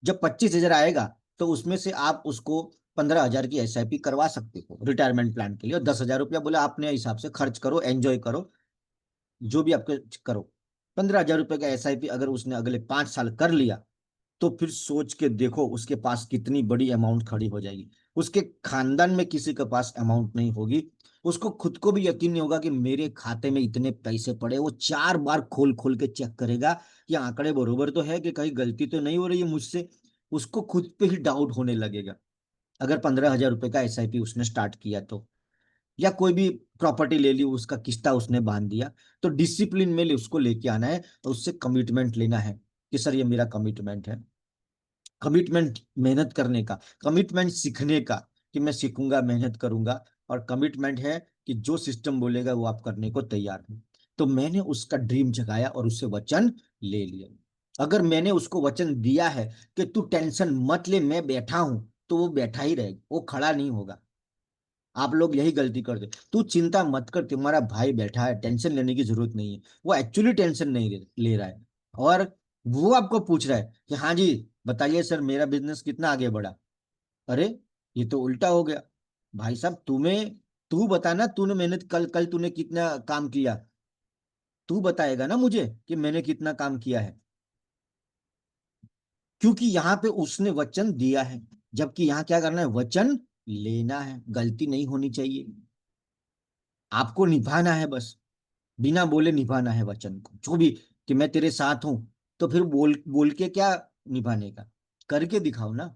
जब 25,000 आएगा तो उसमें से आप उसको 15,000 की SIP करवा सकते हो रिटायरमेंट प्लान के लिए, और 10,000 रुपया बोला अपने हिसाब से खर्च करो, एंजॉय करो, जो भी आपके करो। 15,000 रुपये का SIP अगर उसने अगले 5 साल कर लिया, तो फिर सोच के देखो उसके पास कितनी बड़ी अमाउंट खड़ी हो जाएगी। उसके खानदान में किसी के पास अमाउंट नहीं होगी। उसको खुद को भी यकीन नहीं होगा कि मेरे खाते में इतने पैसे पड़े। वो 4 बार खोल खोल के चेक करेगा कि आंकड़े बरोबर तो है, कि कहीं गलती तो नहीं हो रही है मुझसे। उसको खुद पे ही डाउट होने लगेगा। अगर 15,000 रुपये का SIP उसने स्टार्ट किया तो, या कोई भी प्रॉपर्टी ले ली, उसका किस्ता उसने बांध दिया, तो डिसिप्लिन में उसको लेके आना है और उससे कमिटमेंट लेना है कि सर ये मेरा कमिटमेंट है। कमिटमेंट मेहनत करने का, कमिटमेंट सीखने का कि मैं सीखूंगा, मेहनत करूंगा, और कमिटमेंट है कि जो सिस्टम बोलेगा वो आप करने को तैयार हैं। तो मैंने उसका ड्रीम जगाया और उससे वचन ले लिया। अगर मैंने उसको वचन दिया है कि तू टेंशन मत ले, मैं बैठा हूं, तो वो बैठा ही रहेगा, वो खड़ा नहीं होगा। आप लोग यही गलती करते, तू चिंता मत कर, तुम्हारा भाई बैठा है, टेंशन लेने की जरूरत नहीं है। वो एक्चुअली टेंशन नहीं ले रहा है, और वो आपको पूछ रहा है कि हाँ जी बताइए सर मेरा बिजनेस कितना आगे बढ़ा। अरे ये तो उल्टा हो गया। भाई साहब तुम्हें, तू बता ना, तूने मेहनत कल कल तूने कितना काम किया, तू बताएगा ना मुझे कि मैंने कितना काम किया है। क्योंकि यहाँ पे उसने वचन दिया है, जबकि यहाँ क्या करना है, वचन लेना है। गलती नहीं होनी चाहिए, आपको निभाना है बस, बिना बोले निभाना है वचन को, जो भी, कि मैं तेरे साथ हूं। तो फिर बोल बोल के क्या निभाने का, करके दिखाओ ना,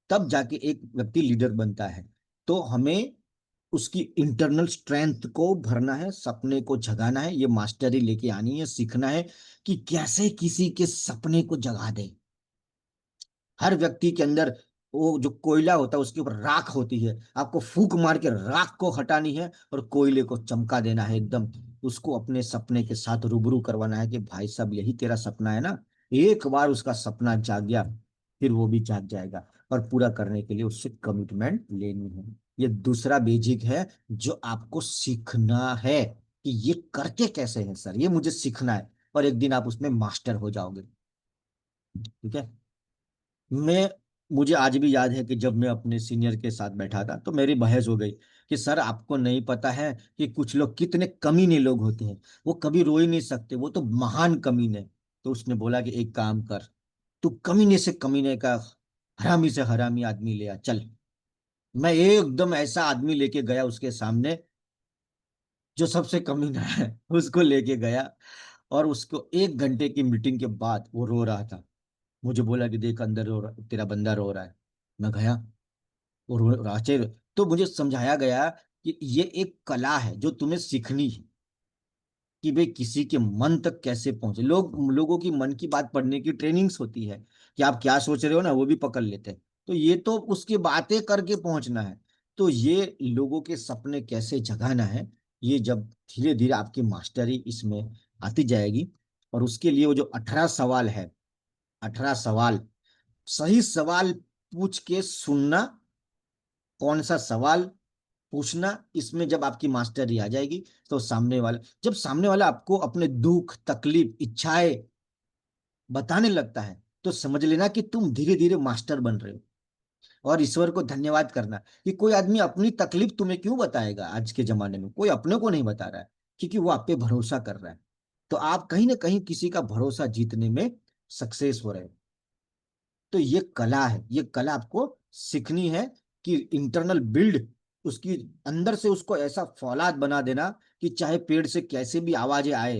तब जाके एक व्यक्ति लीडर बनता है। तो हमें उसकी इंटरनल स्ट्रेंथ को भरना है, सपने को जगाना है, ये मास्टरी लेके आनी है, सीखना है कि कैसे किसी के सपने को जगा दे। हर व्यक्ति के अंदर वो जो कोयला होता है उसके ऊपर राख होती है, आपको फूंक मार के राख को हटानी है और कोयले को चमका देना है एकदम। उसको अपने सपने के साथ रूबरू करवाना है कि भाई साहब यही तेरा सपना है ना। एक बार उसका सपना जाग गया, फिर वो भी जाग जाएगा, और पूरा करने के लिए उससे कमिटमेंट लेनी है। ये दूसरा बेसिक है जो आपको सीखना है कि ये करते कैसे हैं सर, ये मुझे सीखना है, और एक दिन आप उसमें मास्टर हो जाओगे। ठीक है। मैं मुझे आज भी याद है कि जब मैं अपने सीनियर के साथ बैठा था तो मेरी बहस हो गई कि सर आपको नहीं पता है कि कुछ लोग कितने कमीने लोग होते हैं, वो कभी रो ही नहीं सकते, वो तो महान कमीने। तो उसने बोला कि एक काम कर, तू कमीने से कमीने का, हरामी से हरामी आदमी ले आ चल। मैं एकदम ऐसा आदमी लेके गया उसके सामने जो सबसे कमीना है, उसको लेके गया। और उसको 1 घंटे की मीटिंग के बाद वो रो रहा था। मुझे बोला कि देख अंदर रो रहा, तेरा बंदा रो रहा है। मैं गया, वो रो राचे। तो मुझे समझाया गया कि ये एक कला है जो तुम्हें सीखनी है, कि भाई किसी के मन तक कैसे पहुंचे। लोगों की मन की बात पढ़ने की ट्रेनिंग्स होती है, कि आप क्या सोच रहे हो ना वो भी पकड़ लेते हैं। तो ये तो उसकी बातें करके पहुंचना है। तो ये लोगों के सपने कैसे जगाना है, ये जब धीरे धीरे आपकी मास्टरी इसमें आती जाएगी। और उसके लिए वो जो 18 सवाल है, 18 सवाल, सही सवाल पूछ के सुनना, कौन सा सवाल पूछना, इसमें जब आपकी मास्टरी आ जाएगी, तो सामने वाला, जब सामने वाला आपको अपने दुख तकलीफ इच्छाएं बताने लगता है, तो समझ लेना कि तुम धीरे धीरे मास्टर बन रहे हो। और ईश्वर को धन्यवाद करना कि कोई आदमी अपनी तकलीफ तुम्हें क्यों बताएगा। आज के जमाने में कोई अपने को नहीं बता रहा है, क्योंकि वो आप पे भरोसा कर रहा है। तो आप कहीं ना कहीं किसी का भरोसा जीतने में सक्सेस हो रहे हो। तो ये कला है, ये कला आपको सीखनी है, कि इंटरनल बिल्ड, उसकी अंदर से उसको ऐसा फौलाद बना देना कि चाहे पेड़ से कैसे भी आवाजें आए,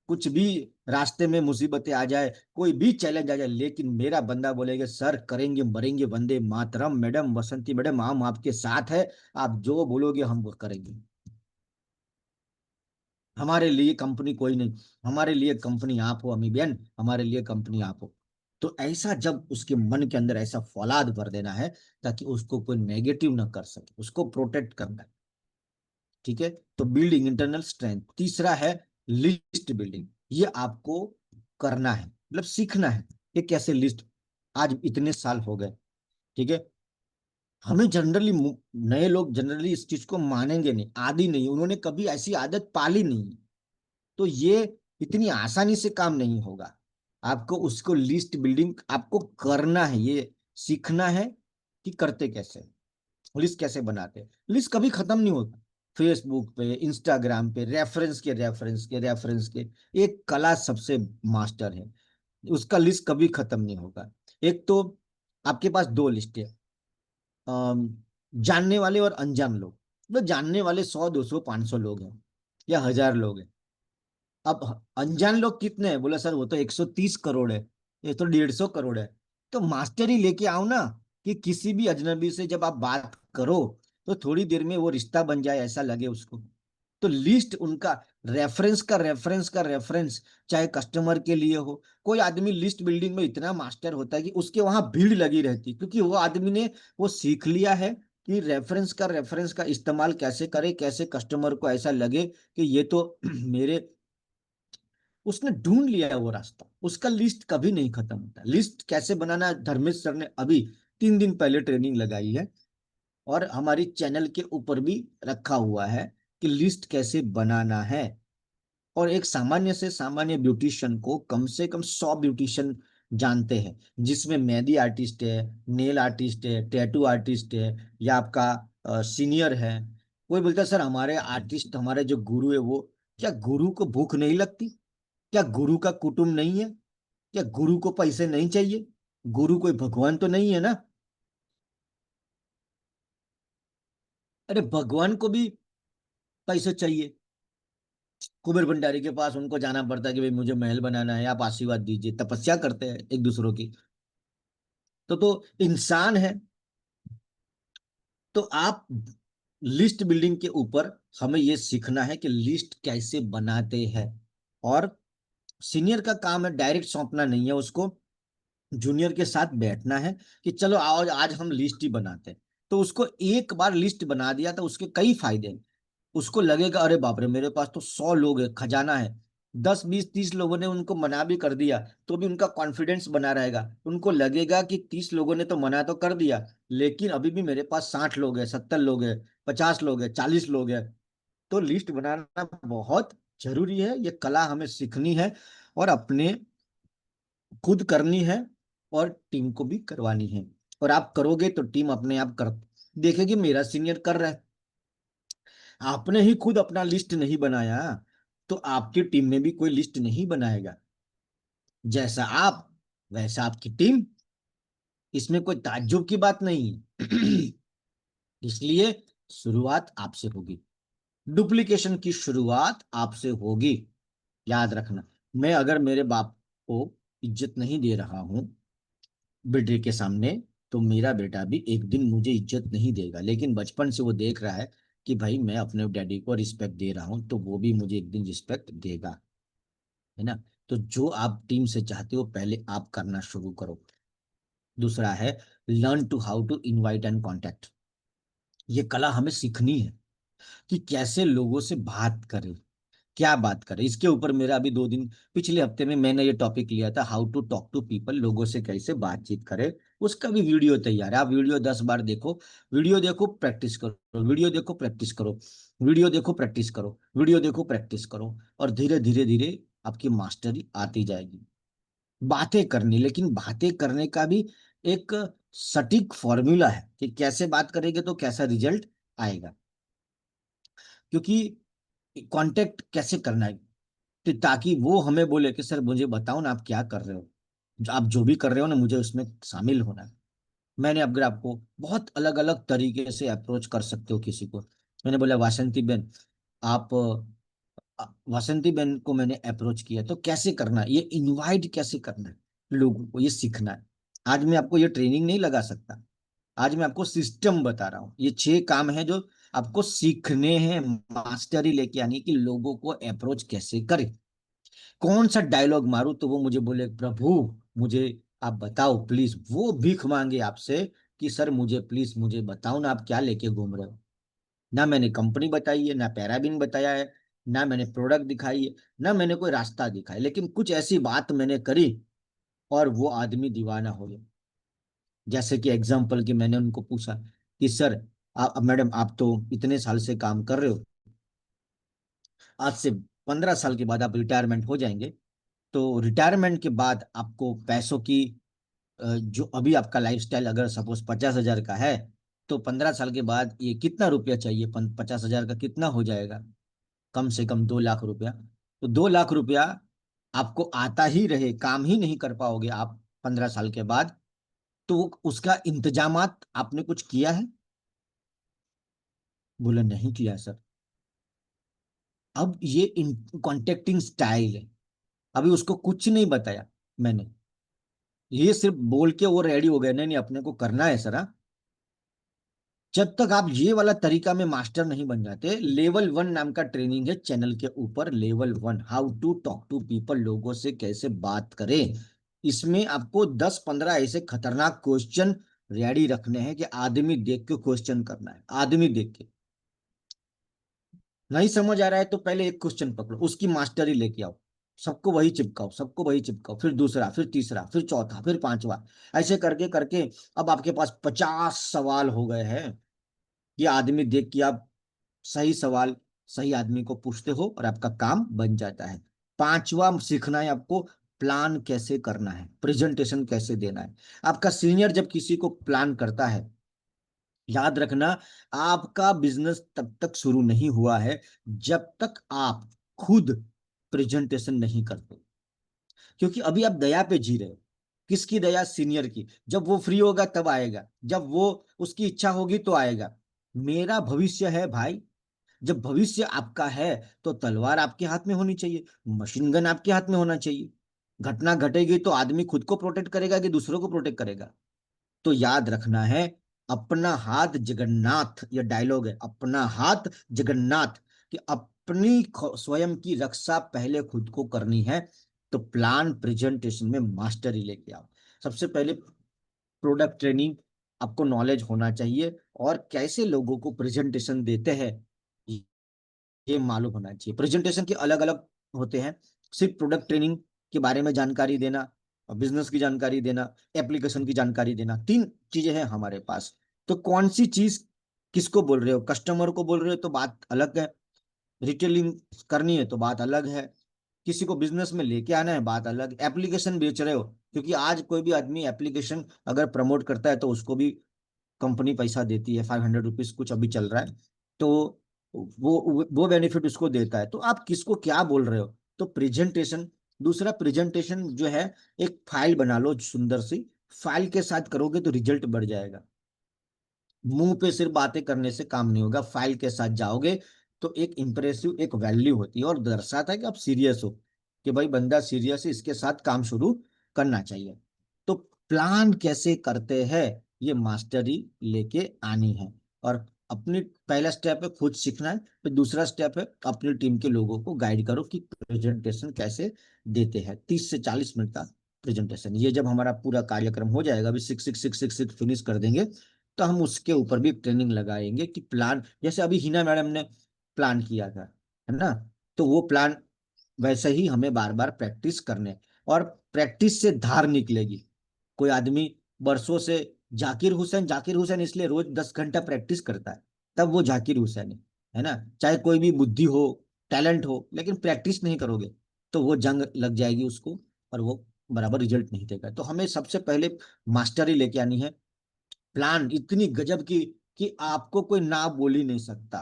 कुछ भी रास्ते में मुसीबतें आ जाए, कोई भी चैलेंज आ जाए, लेकिन मेरा बंदा बोलेगा सर करेंगे मरेंगे वंदे मातरम, मैडम बसंती मैडम हम आपके साथ है, आप जो बोलोगे हम वो करेंगे। हमारे लिए कंपनी कोई नहीं, हमारे लिए कंपनी आप हो अमी बेन, हमारे लिए कंपनी आप हो। तो ऐसा जब उसके मन के अंदर ऐसा फौलाद भर देना है, ताकि उसको कोई नेगेटिव ना कर सके, उसको प्रोटेक्ट करना है। ठीक है। तो बिल्डिंग इंटरनल स्ट्रेंथ। तीसरा है लिस्ट बिल्डिंग। ये आपको करना है, मतलब सीखना है कि कैसे लिस्ट। आज इतने साल हो गए, ठीक है, हमें जनरली, नए लोग जनरली इस चीज को मानेंगे नहीं, आदि नहीं, उन्होंने कभी ऐसी आदत पाली नहीं। तो ये इतनी आसानी से काम नहीं होगा। आपको उसको लिस्ट बिल्डिंग आपको करना है, ये सीखना है कि करते कैसे हैं। लिस्ट कैसे बनाते हैं, लिस्ट कभी खत्म नहीं होता। फेसबुक पे, इंस्टाग्राम पे, रेफरेंस के एक कला सबसे मास्टर है, उसका लिस्ट कभी खत्म नहीं होगा। एक तो आपके पास दो लिस्ट है, अम, जानने वाले और अनजान लोग। तो जानने वाले 100, 200, 500 लोग हैं या 1000 लोग हैं। अब अनजान लोग कितने हैं, बोला सर वो तो 130 करोड़ है, ये तो 150 करोड़ है। तो मास्टरी लेके आओ ना, कि किसी भी अजनबी से जब आप बात करो तो थोड़ी देर में वो रिश्ता बन जाए, ऐसा लगे उसको। तो लिस्ट उनका, रेफरेंस, चाहे कस्टमर के लिए हो। कोई आदमी लिस्ट बिल्डिंग में इतना मास्टर होता है कि उसके वहां भीड़ लगी रहती है, क्योंकि वो आदमी ने वो सीख लिया है कि रेफरेंस का इस्तेमाल कैसे करे, कैसे कस्टमर को ऐसा लगे कि ये तो मेरे, उसने ढूंढ लिया है वो रास्ता। उसका लिस्ट कभी नहीं खत्म होता। लिस्ट कैसे बनाना है, धर्मेश सर ने अभी 3 दिन पहले ट्रेनिंग लगाई है, और हमारी चैनल के ऊपर भी रखा हुआ है कि लिस्ट कैसे बनाना है। और एक सामान्य से सामान्य ब्यूटिशियन को कम से कम 100 ब्यूटिशियन जानते हैं, जिसमें मेहंदी आर्टिस्ट है, नेल आर्टिस्ट है, टैटू आर्टिस्ट है, या आपका सीनियर है। कोई बोलता है सर हमारे आर्टिस्ट, हमारे जो गुरु है वो, क्या गुरु को भूख नहीं लगती? क्या गुरु का कुटुंब नहीं है? क्या गुरु को पैसे नहीं चाहिए? गुरु कोई भगवान तो नहीं है ना? अरे भगवान को भी पैसे चाहिए। कुबेर भंडारी के पास उनको जाना पड़ता है कि भाई मुझे महल बनाना है, आप आशीर्वाद दीजिए, तपस्या करते हैं एक दूसरों की। तो इंसान है। तो आप, लिस्ट बिल्डिंग के ऊपर हमें ये सीखना है कि लिस्ट कैसे बनाते हैं। और सीनियर का काम है डायरेक्ट सौंपना नहीं है उसको, जूनियर के साथ बैठना है कि चलो आओ आज हम लिस्ट ही बनाते हैं। तो उसको एक बार लिस्ट बना दिया तो उसके कई फायदे हैं। उसको लगेगा अरे बाप रे मेरे पास तो 100 लोग है, खजाना है। 10, 20, 30 लोगों ने उनको मना भी कर दिया तो भी उनका कॉन्फिडेंस बना रहेगा। उनको लगेगा कि 30 लोगों ने तो मना तो कर दिया, लेकिन अभी भी मेरे पास 60 लोग है, 70 लोग है, 50 लोग है, 40 लोग है। तो लिस्ट बनाना बहुत जरूरी है, ये कला हमें सीखनी है, और अपने खुद करनी है, और टीम को भी करवानी है। और आप करोगे तो टीम अपने आप कर देखेगी मेरा सीनियर कर रहा है। आपने ही खुद अपना लिस्ट नहीं बनाया तो आपकी टीम में भी कोई लिस्ट नहीं बनाएगा। जैसा आप वैसा आपकी टीम, इसमें कोई ताज्जुब की बात नहीं है। इसलिए शुरुआत आपसे होगी, डुप्लीकेशन की शुरुआत आपसे होगी। याद रखना, मैं अगर मेरे बाप को इज्जत नहीं दे रहा हूं बेटे के सामने, तो मेरा बेटा भी एक दिन मुझे इज्जत नहीं देगा। लेकिन बचपन से वो देख रहा है कि भाई मैं अपने डैडी को रिस्पेक्ट दे रहा हूं, तो वो भी मुझे एक दिन रिस्पेक्ट देगा, है ना? तो जो आप टीम से चाहते हो पहले आप करना शुरू करो। दूसरा है, learn to how to invite and contact. ये कला हमें सीखनी है कि कैसे लोगों से बात करें, क्या बात करें। इसके ऊपर मेरा अभी 2 दिन, पिछले हफ्ते में मैंने ये टॉपिक लिया था, how to talk to people, लोगों से कैसे बातचीत करें। उसका भी वीडियो तैयार है, आप वीडियो 10 बार देखो, वीडियो देखो प्रैक्टिस करो, वीडियो देखो प्रैक्टिस करो, वीडियो देखो प्रैक्टिस करो, वीडियो देखो प्रैक्टिस करो, और धीरे धीरे धीरे आपकी मास्टरी आती जाएगी। बातें करनी, लेकिन बातें करने का भी एक सटीक फॉर्मूला है कि कैसे बात करेंगे तो कैसा रिजल्ट आएगा। क्योंकि कांटेक्ट कैसे करना है, तो ताकि वो हमें बोले कि सर मुझे बताओ ना आप क्या कर रहे हो, आप जो भी कर रहे हो ना मुझे उसमें शामिल होना है। मैंने अगर आपको बहुत अलग अलग तरीके से अप्रोच कर सकते हो किसी को। मैंने बोला वासंती बेन, आप वासंती बेन को मैंने अप्रोच किया, तो कैसे करना है, ये इनवाइट कैसे करना है लोगों को, ये सीखना है। आज मैं आपको ये ट्रेनिंग नहीं लगा सकता, आज मैं आपको सिस्टम बता रहा हूँ। ये 6 काम है जो आपको सीखने हैं, मास्टरी लेके आनी है कि लोगों को अप्रोच कैसे करें। कौन सा डायलॉग मारूं तो वो मुझे बोले प्रभु मुझे आप बताओ प्लीज, वो भीख मांगे आपसे कि सर मुझे प्लीज मुझे बताओ ना आप क्या लेके घूम रहे हो। ना मैंने कंपनी बताई है, ना पैराबिन बताया है, ना मैंने प्रोडक्ट दिखाई है, ना मैंने कोई रास्ता दिखाया, लेकिन कुछ ऐसी बात मैंने करी और वो आदमी दीवाना हो गया। जैसे कि एग्जाम्पल कि मैंने उनको पूछा कि सर आप, मैडम आप तो इतने साल से काम कर रहे हो, आज से 15 साल के बाद आप रिटायरमेंट हो जाएंगे, तो रिटायरमेंट के बाद आपको पैसों की जो अभी आपका लाइफस्टाइल अगर सपोज 50,000 का है, तो 15 साल के बाद ये कितना रुपया चाहिए, 50,000 का कितना हो जाएगा, कम से कम 2 लाख रुपया। तो 2 लाख रुपया आपको आता ही रहे, काम ही नहीं कर पाओगे आप 15 साल के बाद, तो उसका इंतजामात आपने कुछ किया है? बोले नहीं किया सर। अब ये कॉन्टेक्टिंग स्टाइल है। अभी उसको कुछ नहीं बताया मैंने, ये सिर्फ बोल के वो रेडी हो गए, नहीं नहीं अपने को करना है सर, हाँ। जब तक आप ये वाला तरीका में मास्टर नहीं बन जाते, लेवल 1 नाम का ट्रेनिंग है चैनल के ऊपर, level 1, how to talk to people, लोगों से कैसे बात करें। इसमें आपको 10-15 ऐसे खतरनाक क्वेश्चन रेडी रखने हैं कि आदमी देख के क्वेश्चन करना है, आदमी देख के। नहीं समझ आ रहा है तो पहले एक क्वेश्चन पकड़ो, उसकी मास्टरी लेके आओ, सबको वही चिपकाओ, सबको वही चिपकाओ, फिर दूसरा, फिर तीसरा, फिर चौथा, फिर पांचवा, ऐसे करके करके अब आपके पास 50 सवाल हो गए हैं। ये आदमी देख के आप सही सवाल सही आदमी को पूछते हो और आपका काम बन जाता है। पांचवा सीखना है आपको, प्लान कैसे करना है, प्रेजेंटेशन कैसे देना है। आपका सीनियर जब किसी को प्लान करता है, याद रखना, आपका बिजनेस तब तक शुरू नहीं हुआ है जब तक आप खुद प्रेजेंटेशन नहीं करते। क्योंकि अभी आप दया पे जी रहे हो। किसकी दया? सीनियर की। जब वो फ्री होगा तब आएगा, जब वो उसकी इच्छा होगी तो आएगा। मेरा भविष्य है भाई। जब भविष्य आपका है तो तलवार आपके हाथ में होनी चाहिए, मशीन गन आपके हाथ में होना चाहिए। घटना घटेगी तो आदमी खुद को प्रोटेक्ट करेगा कि दूसरों को प्रोटेक्ट करेगा? तो याद रखना है, अपना हाथ जगन्नाथ, ये डायलॉग है, अपना हाथ जगन्नाथ, कि अपनी स्वयं की रक्षा पहले खुद को करनी है। तो प्लान प्रेजेंटेशन में मास्टरी लेके आओ। सबसे पहले प्रोडक्ट ट्रेनिंग, आपको नॉलेज होना चाहिए, और कैसे लोगों को प्रेजेंटेशन देते हैं ये मालूम होना चाहिए। प्रेजेंटेशन के अलग अलग होते हैं, सिर्फ प्रोडक्ट ट्रेनिंग के बारे में जानकारी देना, बिजनेस की जानकारी देना, एप्लीकेशन की जानकारी देना, 3 चीजें हैं हमारे पास। तो कौन सी चीज किसको बोल रहे हो? कस्टमर को बोल रहे हो तो बात अलग है, रिटेलिंग करनी है तो बात अलग है, किसी को बिजनेस में लेके आना है बात अलग, एप्लीकेशन बेच रहे हो, क्योंकि आज कोई भी आदमी एप्लीकेशन अगर प्रमोट करता है तो उसको भी कंपनी पैसा देती है, 500 रुपीज कुछ अभी चल रहा है। तो वो बेनिफिट उसको देता है। तो आप किसको क्या बोल रहे हो? तो प्रेजेंटेशन। दूसरा, प्रेजेंटेशन जो है, एक फाइल बना लो सुंदर सी, फाइल के साथ करोगे तो रिजल्ट बढ़ जाएगा। मुंह पे सिर्फ बातें करने से काम नहीं होगा, फाइल के साथ जाओगे तो एक इंप्रेसिव, एक वैल्यू होती है और दर्शाता है कि आप सीरियस हो, कि भाई बंदा सीरियस है, इसके साथ काम शुरू करना चाहिए। तो प्लान कैसे करते हैं, ये मास्टरी लेके आनी है। और अपनी पहला स्टेप है खुद सीखना है, फिर दूसरा स्टेप है अपनी टीम के लोगों को गाइड करो कि प्रेजेंटेशन कैसे देते हैं। 30 से 40 मिनट का प्रेजेंटेशन, ये जब हमारा पूरा कार्यक्रम हो जाएगा, अभी six six six six six finish कर देंगे, तो हम उसके ऊपर भी ट्रेनिंग लगाएंगे कि प्लान, जैसे अभी हिना मैडम ने प्लान किया था, है ना, तो वो प्लान वैसे ही हमें बार बार प्रैक्टिस करने, और प्रैक्टिस से धार निकलेगी। कोई आदमी बरसों से, जाकिर हुसैन इसलिए रोज 10 घंटा प्रैक्टिस करता है, तब वो जाकिर हुसैन है ना। चाहे कोई भी बुद्धि हो, टैलेंट हो, लेकिन प्रैक्टिस नहीं करोगे तो वो जंग लग जाएगी उसको, और वो बराबर रिजल्ट नहीं देगा। तो हमें सबसे पहले मास्टरी लेके आनी है, प्लान इतनी गजब की कि आपको कोई ना बोल ही नहीं सकता।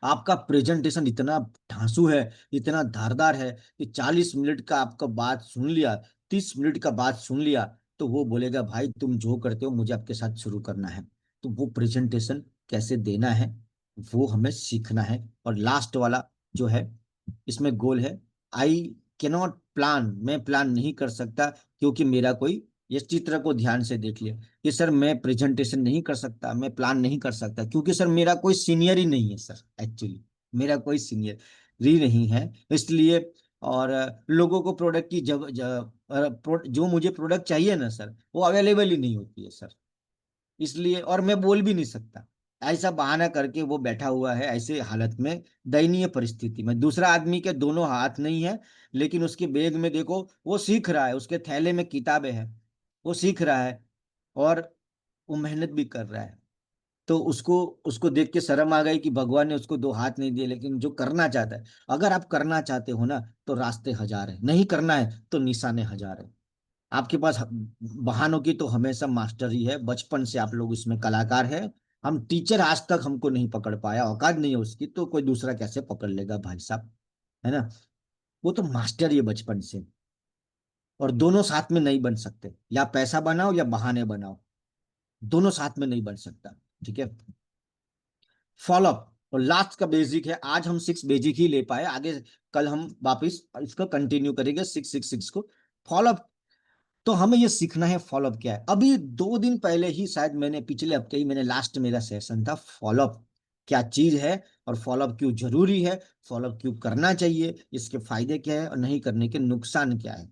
आपका प्रेजेंटेशन इतना धांसू है, इतना धारदार है कि 40 मिनट का आपका बात सुन लिया, 30 मिनट का बात सुन लिया, तो वो बोलेगा भाई तुम जो करते हो मुझे आपके साथ शुरू करना है। तो वो प्रेजेंटेशन कैसे देना है वो हमें सीखना है। और लास्ट वाला जो है, इसमें गोल है, आई कैनॉट प्लान, मैं प्लान नहीं कर सकता क्योंकि मेरा कोई, ये चित्र को ध्यान से देख लिया कि सर मैं प्रेजेंटेशन नहीं कर सकता, मैं प्लान नहीं कर सकता क्योंकि सर मेरा कोई सीनियर ही नहीं है सर, एक्चुअली मेरा कोई सीनियर ही नहीं है, इसलिए। और लोगों को प्रोडक्ट की जो मुझे प्रोडक्ट चाहिए ना सर, वो अवेलेबल ही नहीं होती है सर, इसलिए। और मैं बोल भी नहीं सकता, ऐसा बहाना करके वो बैठा हुआ है ऐसे हालत में, दयनीय परिस्थिति में। दूसरा आदमी के दोनों हाथ नहीं है, लेकिन उसके बैग में देखो वो सीख रहा है, उसके थैले में किताबें हैं, वो सीख रहा है, और वो मेहनत भी कर रहा है। तो उसको उसको देख के शर्म आ गई कि भगवान ने उसको 2 हाथ नहीं दिए, लेकिन जो करना चाहता है, अगर आप करना चाहते हो ना तो रास्ते हजार है, नहीं करना है तो निशाने हजार है। आपके पास बहानों की तो हमेशा मास्टरी है, बचपन से आप लोग इसमें कलाकार है। हम टीचर आज तक हमको नहीं पकड़ पाया, औकात नहीं है उसकी, तो कोई दूसरा कैसे पकड़ लेगा भाई साहब, है ना। वो तो मास्टर ही है बचपन से। और दोनों साथ में नहीं बन सकते, या पैसा बनाओ या बहाने बनाओ, दोनों साथ में नहीं बन सकता। ठीक है। फॉलोअप और लास्ट का बेसिक है, आज हम 6 बेसिक ही ले पाए, आगे कल हम वापिस इसको कंटिन्यू करेंगे 6 6 6 को। फॉलोअप, तो हमें ये सीखना है फॉलोअप क्या है। अभी 2 दिन पहले ही शायद मैंने, पिछले हफ्ते ही मैंने लास्ट मेरा सेशन था, फॉलोअप क्या चीज है और फॉलोअप क्यों जरूरी है, फॉलोअप क्यों करना चाहिए, इसके फायदे क्या है और नहीं करने के नुकसान क्या है।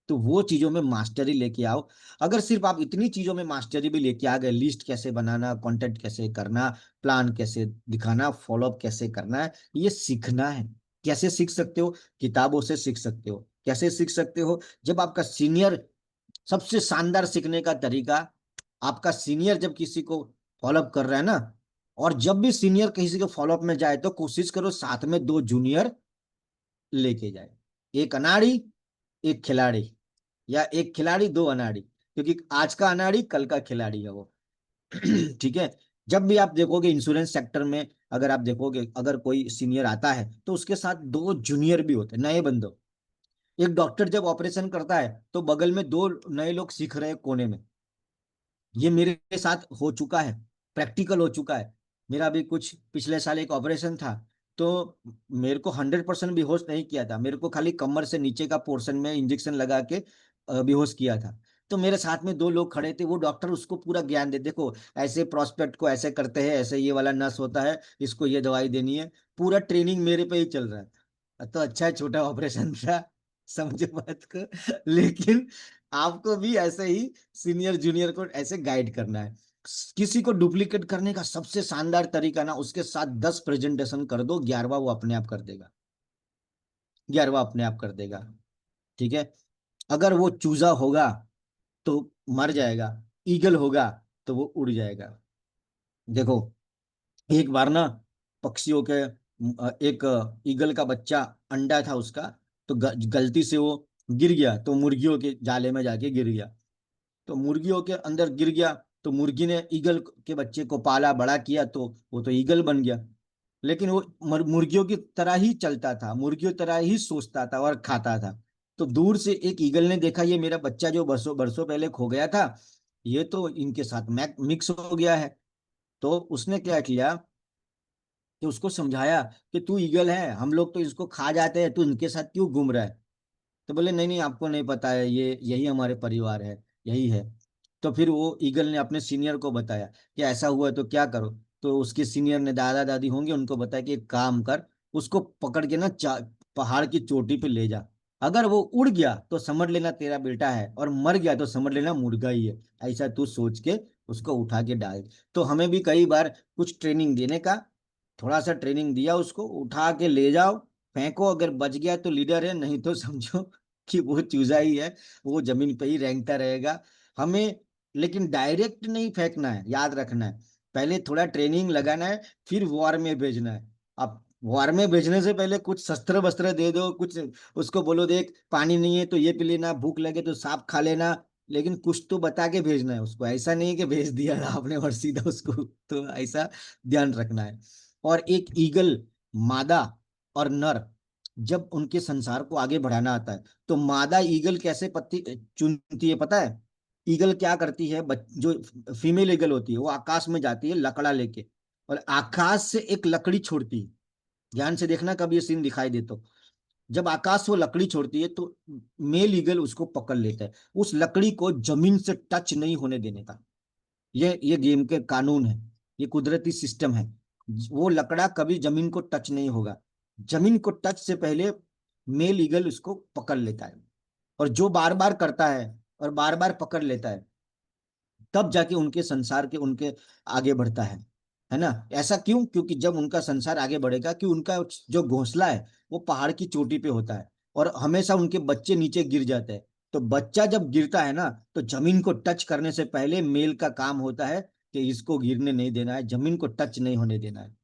तो वो चीजों में मास्टरी लेके आओ। अगर सिर्फ आप इतनी चीजों में मास्टरी भी लेके आ गए, लिस्ट कैसे बनाना, कंटेंट कैसे करना, प्लान कैसे दिखाना, फॉलोअप कैसे करना है, ये सीखना है। कैसे सीख सकते हो? किताबों से सीख सकते हो। कैसे सीख सकते हो? जब आपका सीनियर, सबसे शानदार सीखने का तरीका, आपका सीनियर जब किसी को फॉलोअप कर रहा है ना, और जब भी सीनियर किसी के फॉलोअप में जाए तो कोशिश करो साथ में 2 जूनियर लेके जाए, एक अनाड़ी एक खिलाड़ी, या एक खिलाड़ी 2 अनाड़ी, क्योंकि आज का अनाड़ी कल का खिलाड़ी है वो। ठीक है। जब भी आप देखोगे इंश्योरेंस सेक्टर में, अगर आप देखोगे अगर कोई सीनियर आता है तो उसके साथ 2 जूनियर भी होते हैं, नए बंदो। एक डॉक्टर जब ऑपरेशन करता है तो बगल में 2 नए लोग सीख रहे हैं कोने में। ये मेरे साथ हो चुका है, प्रैक्टिकल हो चुका है। मेरा भी कुछ पिछले साल एक ऑपरेशन था, तो मेरे को 100% बेहोश नहीं किया था, मेरे को खाली कमर से नीचे का पोर्शन में इंजेक्शन लगा के बेहोश किया था। तो मेरे साथ में 2 लोग खड़े थे, वो डॉक्टर उसको पूरा ज्ञान दे, देखो ऐसे प्रोस्पेक्ट को ऐसे करते हैं, ऐसे ये वाला नस होता है, इसको ये दवाई देनी है। पूरा ट्रेनिंग मेरे पे ही चल रहा है। तो अच्छा है, छोटा ऑपरेशन था, समझो बात को। लेकिन आपको भी ऐसे ही सीनियर जूनियर को ऐसे गाइड करना है। किसी को डुप्लीकेट करने का सबसे शानदार तरीका ना, उसके साथ 10 प्रेजेंटेशन कर दो, 11वां वो अपने आप कर देगा, 11वां अपने आप कर देगा। ठीक है। अगर वो चूजा होगा तो मर जाएगा, ईगल होगा तो वो उड़ जाएगा। देखो, एक बार ना पक्षियों के, एक ईगल का बच्चा, अंडा था उसका, तो गलती से वो गिर गया, तो मुर्गियों के जाले में जाके गिर गया, तो मुर्गियों के अंदर गिर गया। तो मुर्गी ने ईगल के बच्चे को पाला बड़ा किया, तो वो तो ईगल बन गया। लेकिन वो मुर्गियों की तरह ही चलता था, मुर्गियों तरह ही सोचता था और खाता था। तो दूर से एक ईगल ने देखा, ये मेरा बच्चा जो बरसों बरसों पहले खो गया था, ये तो इनके साथ मिक्स हो गया है। तो उसने क्या किया कि उसको समझाया कि तू ईगल है, हम लोग तो इसको खा जाते हैं, तू इनके साथ क्यों घूम रहा है। तो बोले नहीं नहीं, आपको नहीं पता है, ये यही हमारे परिवार है, यही है। तो फिर वो ईगल ने अपने सीनियर को बताया कि ऐसा हुआ है तो क्या करो। तो उसके सीनियर ने, दादा दादी होंगे, उनको बताया कि एक काम कर, उसको पकड़ के ना पहाड़ की चोटी पे ले जा, अगर वो उड़ गया तो समझ लेना तेरा बेटा है, और मर गया तो समझ लेना मुर्गा ही है। ऐसा तू सोच के उसको उठा के डाल। तो हमें भी कई बार कुछ ट्रेनिंग देने का, थोड़ा सा ट्रेनिंग दिया, उसको उठा के ले जाओ, फेंको, अगर बच गया तो लीडर है, नहीं तो समझो कि वो चूजा ही है, वो जमीन पे ही रेंगता रहेगा। हमें लेकिन डायरेक्ट नहीं फेंकना है, याद रखना है, पहले थोड़ा ट्रेनिंग लगाना है, फिर वॉर में भेजना है। अब वॉर में भेजने से पहले कुछ शस्त्र वस्त्र दे दो, कुछ उसको बोलो देख पानी नहीं है तो ये पी लेना, भूख लगे तो सांप खा लेना, लेकिन कुछ तो बता के भेजना है उसको, ऐसा नहीं कि भेज दिया आपने और सीधा उसको। तो ऐसा ध्यान रखना है। और एक ईगल, मादा और नर, जब उनके संसार को आगे बढ़ाना आता है तो मादा ईगल कैसे पत्ती चुनती है पता है? ईगल क्या करती है, जो फीमेल ईगल होती है वो आकाश में जाती है लकड़ा लेके, और आकाश से एक लकड़ी छोड़ती है। ध्यान से देखना कब ये सीन दिखाई दे तो, जब आकाश से वो लकड़ी छोड़ती है तो मेल ईगल उसको पकड़ लेता है, उस लकड़ी को जमीन से टच नहीं होने देने का। ये गेम के कानून है, ये कुदरती सिस्टम है। वो लकड़ा कभी जमीन को टच नहीं होगा, जमीन को टच से पहले मेल ईगल उसको पकड़ लेता है। और जो बार बार करता है और बार बार पकड़ लेता है, तब जाके उनके संसार के उनके आगे बढ़ता है ना। ऐसा क्यों? क्योंकि जब उनका संसार आगे बढ़ेगा, कि उनका जो घोंसला है वो पहाड़ की चोटी पे होता है, और हमेशा उनके बच्चे नीचे गिर जाते हैं। तो बच्चा जब गिरता है ना, तो जमीन को टच करने से पहले मेल का काम होता है कि इसको गिरने नहीं देना है, जमीन को टच नहीं होने देना है।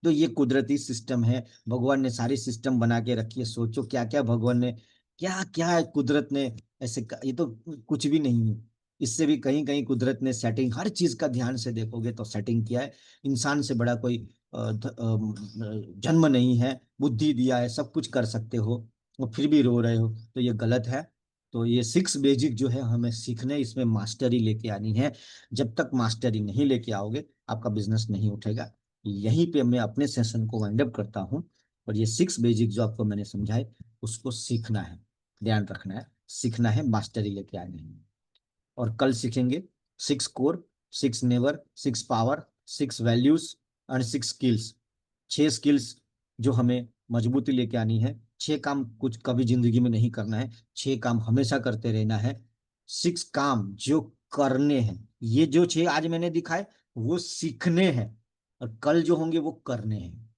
तो ये कुदरती सिस्टम है, भगवान ने सारी सिस्टम बना के रखी है। सोचो क्या क्या भगवान ने, क्या क्या कुदरत ने ये तो कुछ भी नहीं है। इससे भी कहीं कहीं कुदरत ने सेटिंग, हर चीज का ध्यान से देखोगे तो सेटिंग किया है। इंसान से बड़ा कोई जन्म नहीं है, बुद्धि दिया है, सब कुछ कर सकते हो, और फिर भी रो रहे हो, तो ये गलत है। तो ये 6 बेसिक जो है हमें सीखने, इसमें मास्टरी लेके आनी है। जब तक मास्टरी नहीं लेके आओगे आपका बिजनेस नहीं उठेगा। यहीं पे मैं अपने सेशन को वाइंड अप करता हूँ। और ये 6 बेसिक जो आपको मैंने समझाए, उसको सीखना है, ध्यान रखना है, सीखना है, मास्टरी लेके आनी है। और कल सीखेंगे 6 core, 6 never, 6 power, 6 values and 6 skills. 6 skills जो हमें मजबूती लेके आनी है। 6 काम कुछ कभी जिंदगी में नहीं करना है, 6 काम हमेशा करते रहना है। 6 काम जो करने हैं, ये जो 6 आज मैंने दिखाए वो सीखने हैं, और कल जो होंगे वो करने हैं।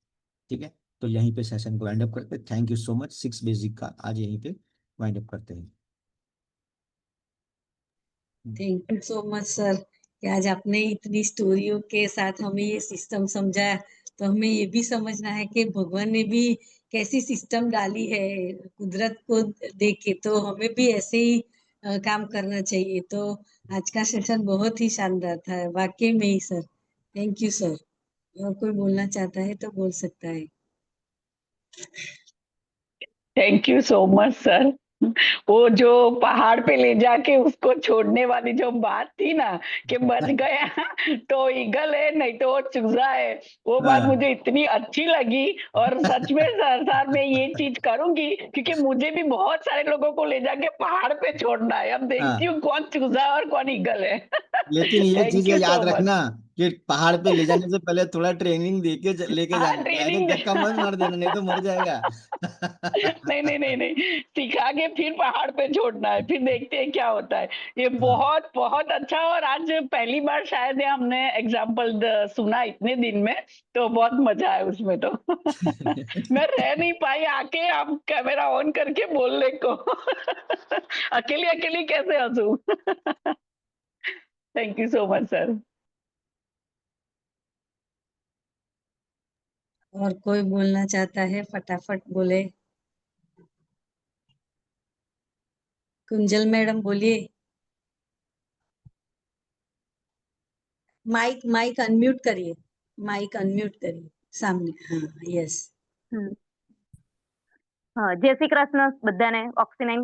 ठीक है, तो यहीं पे सेशन को वाइंड अप करते हैं। Thank you so much. 6 basic का आज यहीं पे वाइंड अप करते हैं। Thank you so much sir, कि आज आपने इतनी स्टोरियों के साथ हमें ये सिस्टम समझाया। तो हमें ये भी समझना है कि भगवान ने भी कैसी सिस्टम डाली है कुदरत को देख के, तो हमें भी ऐसे ही काम करना चाहिए। तो आज का सेशन बहुत ही शानदार था वाकई में ही सर। Thank you sir. और कोई बोलना चाहता है तो बोल सकता है। Thank you so much sir. वो जो पहाड़ पे ले जाके उसको छोड़ने वाली जो बात थी ना, कि बच गया तो ईगल है नहीं तो वो चूजा है, वो बात हाँ। मुझे इतनी अच्छी लगी। और सच में सर मैं ये चीज करूंगी, क्योंकि मुझे भी बहुत सारे लोगों को ले जाके पहाड़ पे छोड़ना है। अब देखती हाँ, हूँ कौन चूजा और कौन ईगल है। लेकिन ये चीज थैंक यू याद सो मच। रखना कि पहाड़ पे ले जाने से पहले थोड़ा ट्रेनिंग देके लेके हाँ, जाना, ट्रेनिंग डायरेक्ट धक्का मत मार देना, नहीं तो मर जाएगा। नहीं नहीं नहीं नहीं, सिखा के फिर पहाड़ पे छोड़ना है, फिर देखते हैं क्या होता है। ये हाँ। बहुत बहुत अच्छा। और आज पहली बार शायद ये हमने एग्जाम्पल सुना इतने दिन में, तो बहुत मजा आया उसमें तो। मैं रह नहीं पाई आके आप कैमरा ऑन करके बोलने को। अकेली अकेली कैसे हंसू। Thank you so much sir. और कोई बोलना चाहता है फटाफट बोले। कुंजल मैडम बोलिए। माइक माइक अनम्यूट करिए, माइक अनम्यूट करिए सामने। हाँ, यस। જય શ્રી કૃષ્ણ બધાને. ઓક્સિનાઇન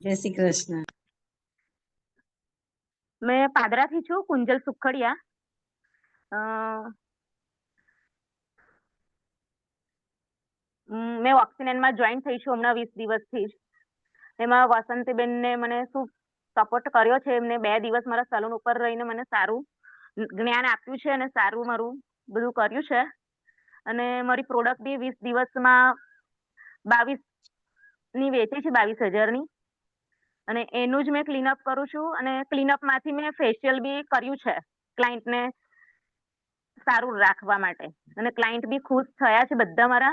जय श्री कृष्ण। मैं પાદરાથી છું, કુંજલ સુખડિયા. મેં ઓક્સિનાઇનમાં જોઈન થઈ છું હમણાં 20 દિવસથી જ. એમાં વસંતીબેનને મને શું સપોર્ટ કર્યો છે, એમને 2 દિવસ મારા સલૂન ઉપર રહીને મને સારું જ્ઞાન આપ્યું છે અને સારું મારું બધું કર્યું છે. અને મારી પ્રોડક્ટ બી 20 દિવસમાં 22 ની વેચી છે, 22,000 ની. અને એનું જ મેં ક્લીનઅપ કરું છું, અને ક્લીનઅપમાંથી મેં ફેશિયલ બી કર્યું છે ક્લાયન્ટને સારું રાખવા માટે. અને ક્લાયન્ટ બી ખુશ થયા છે બધા મારા,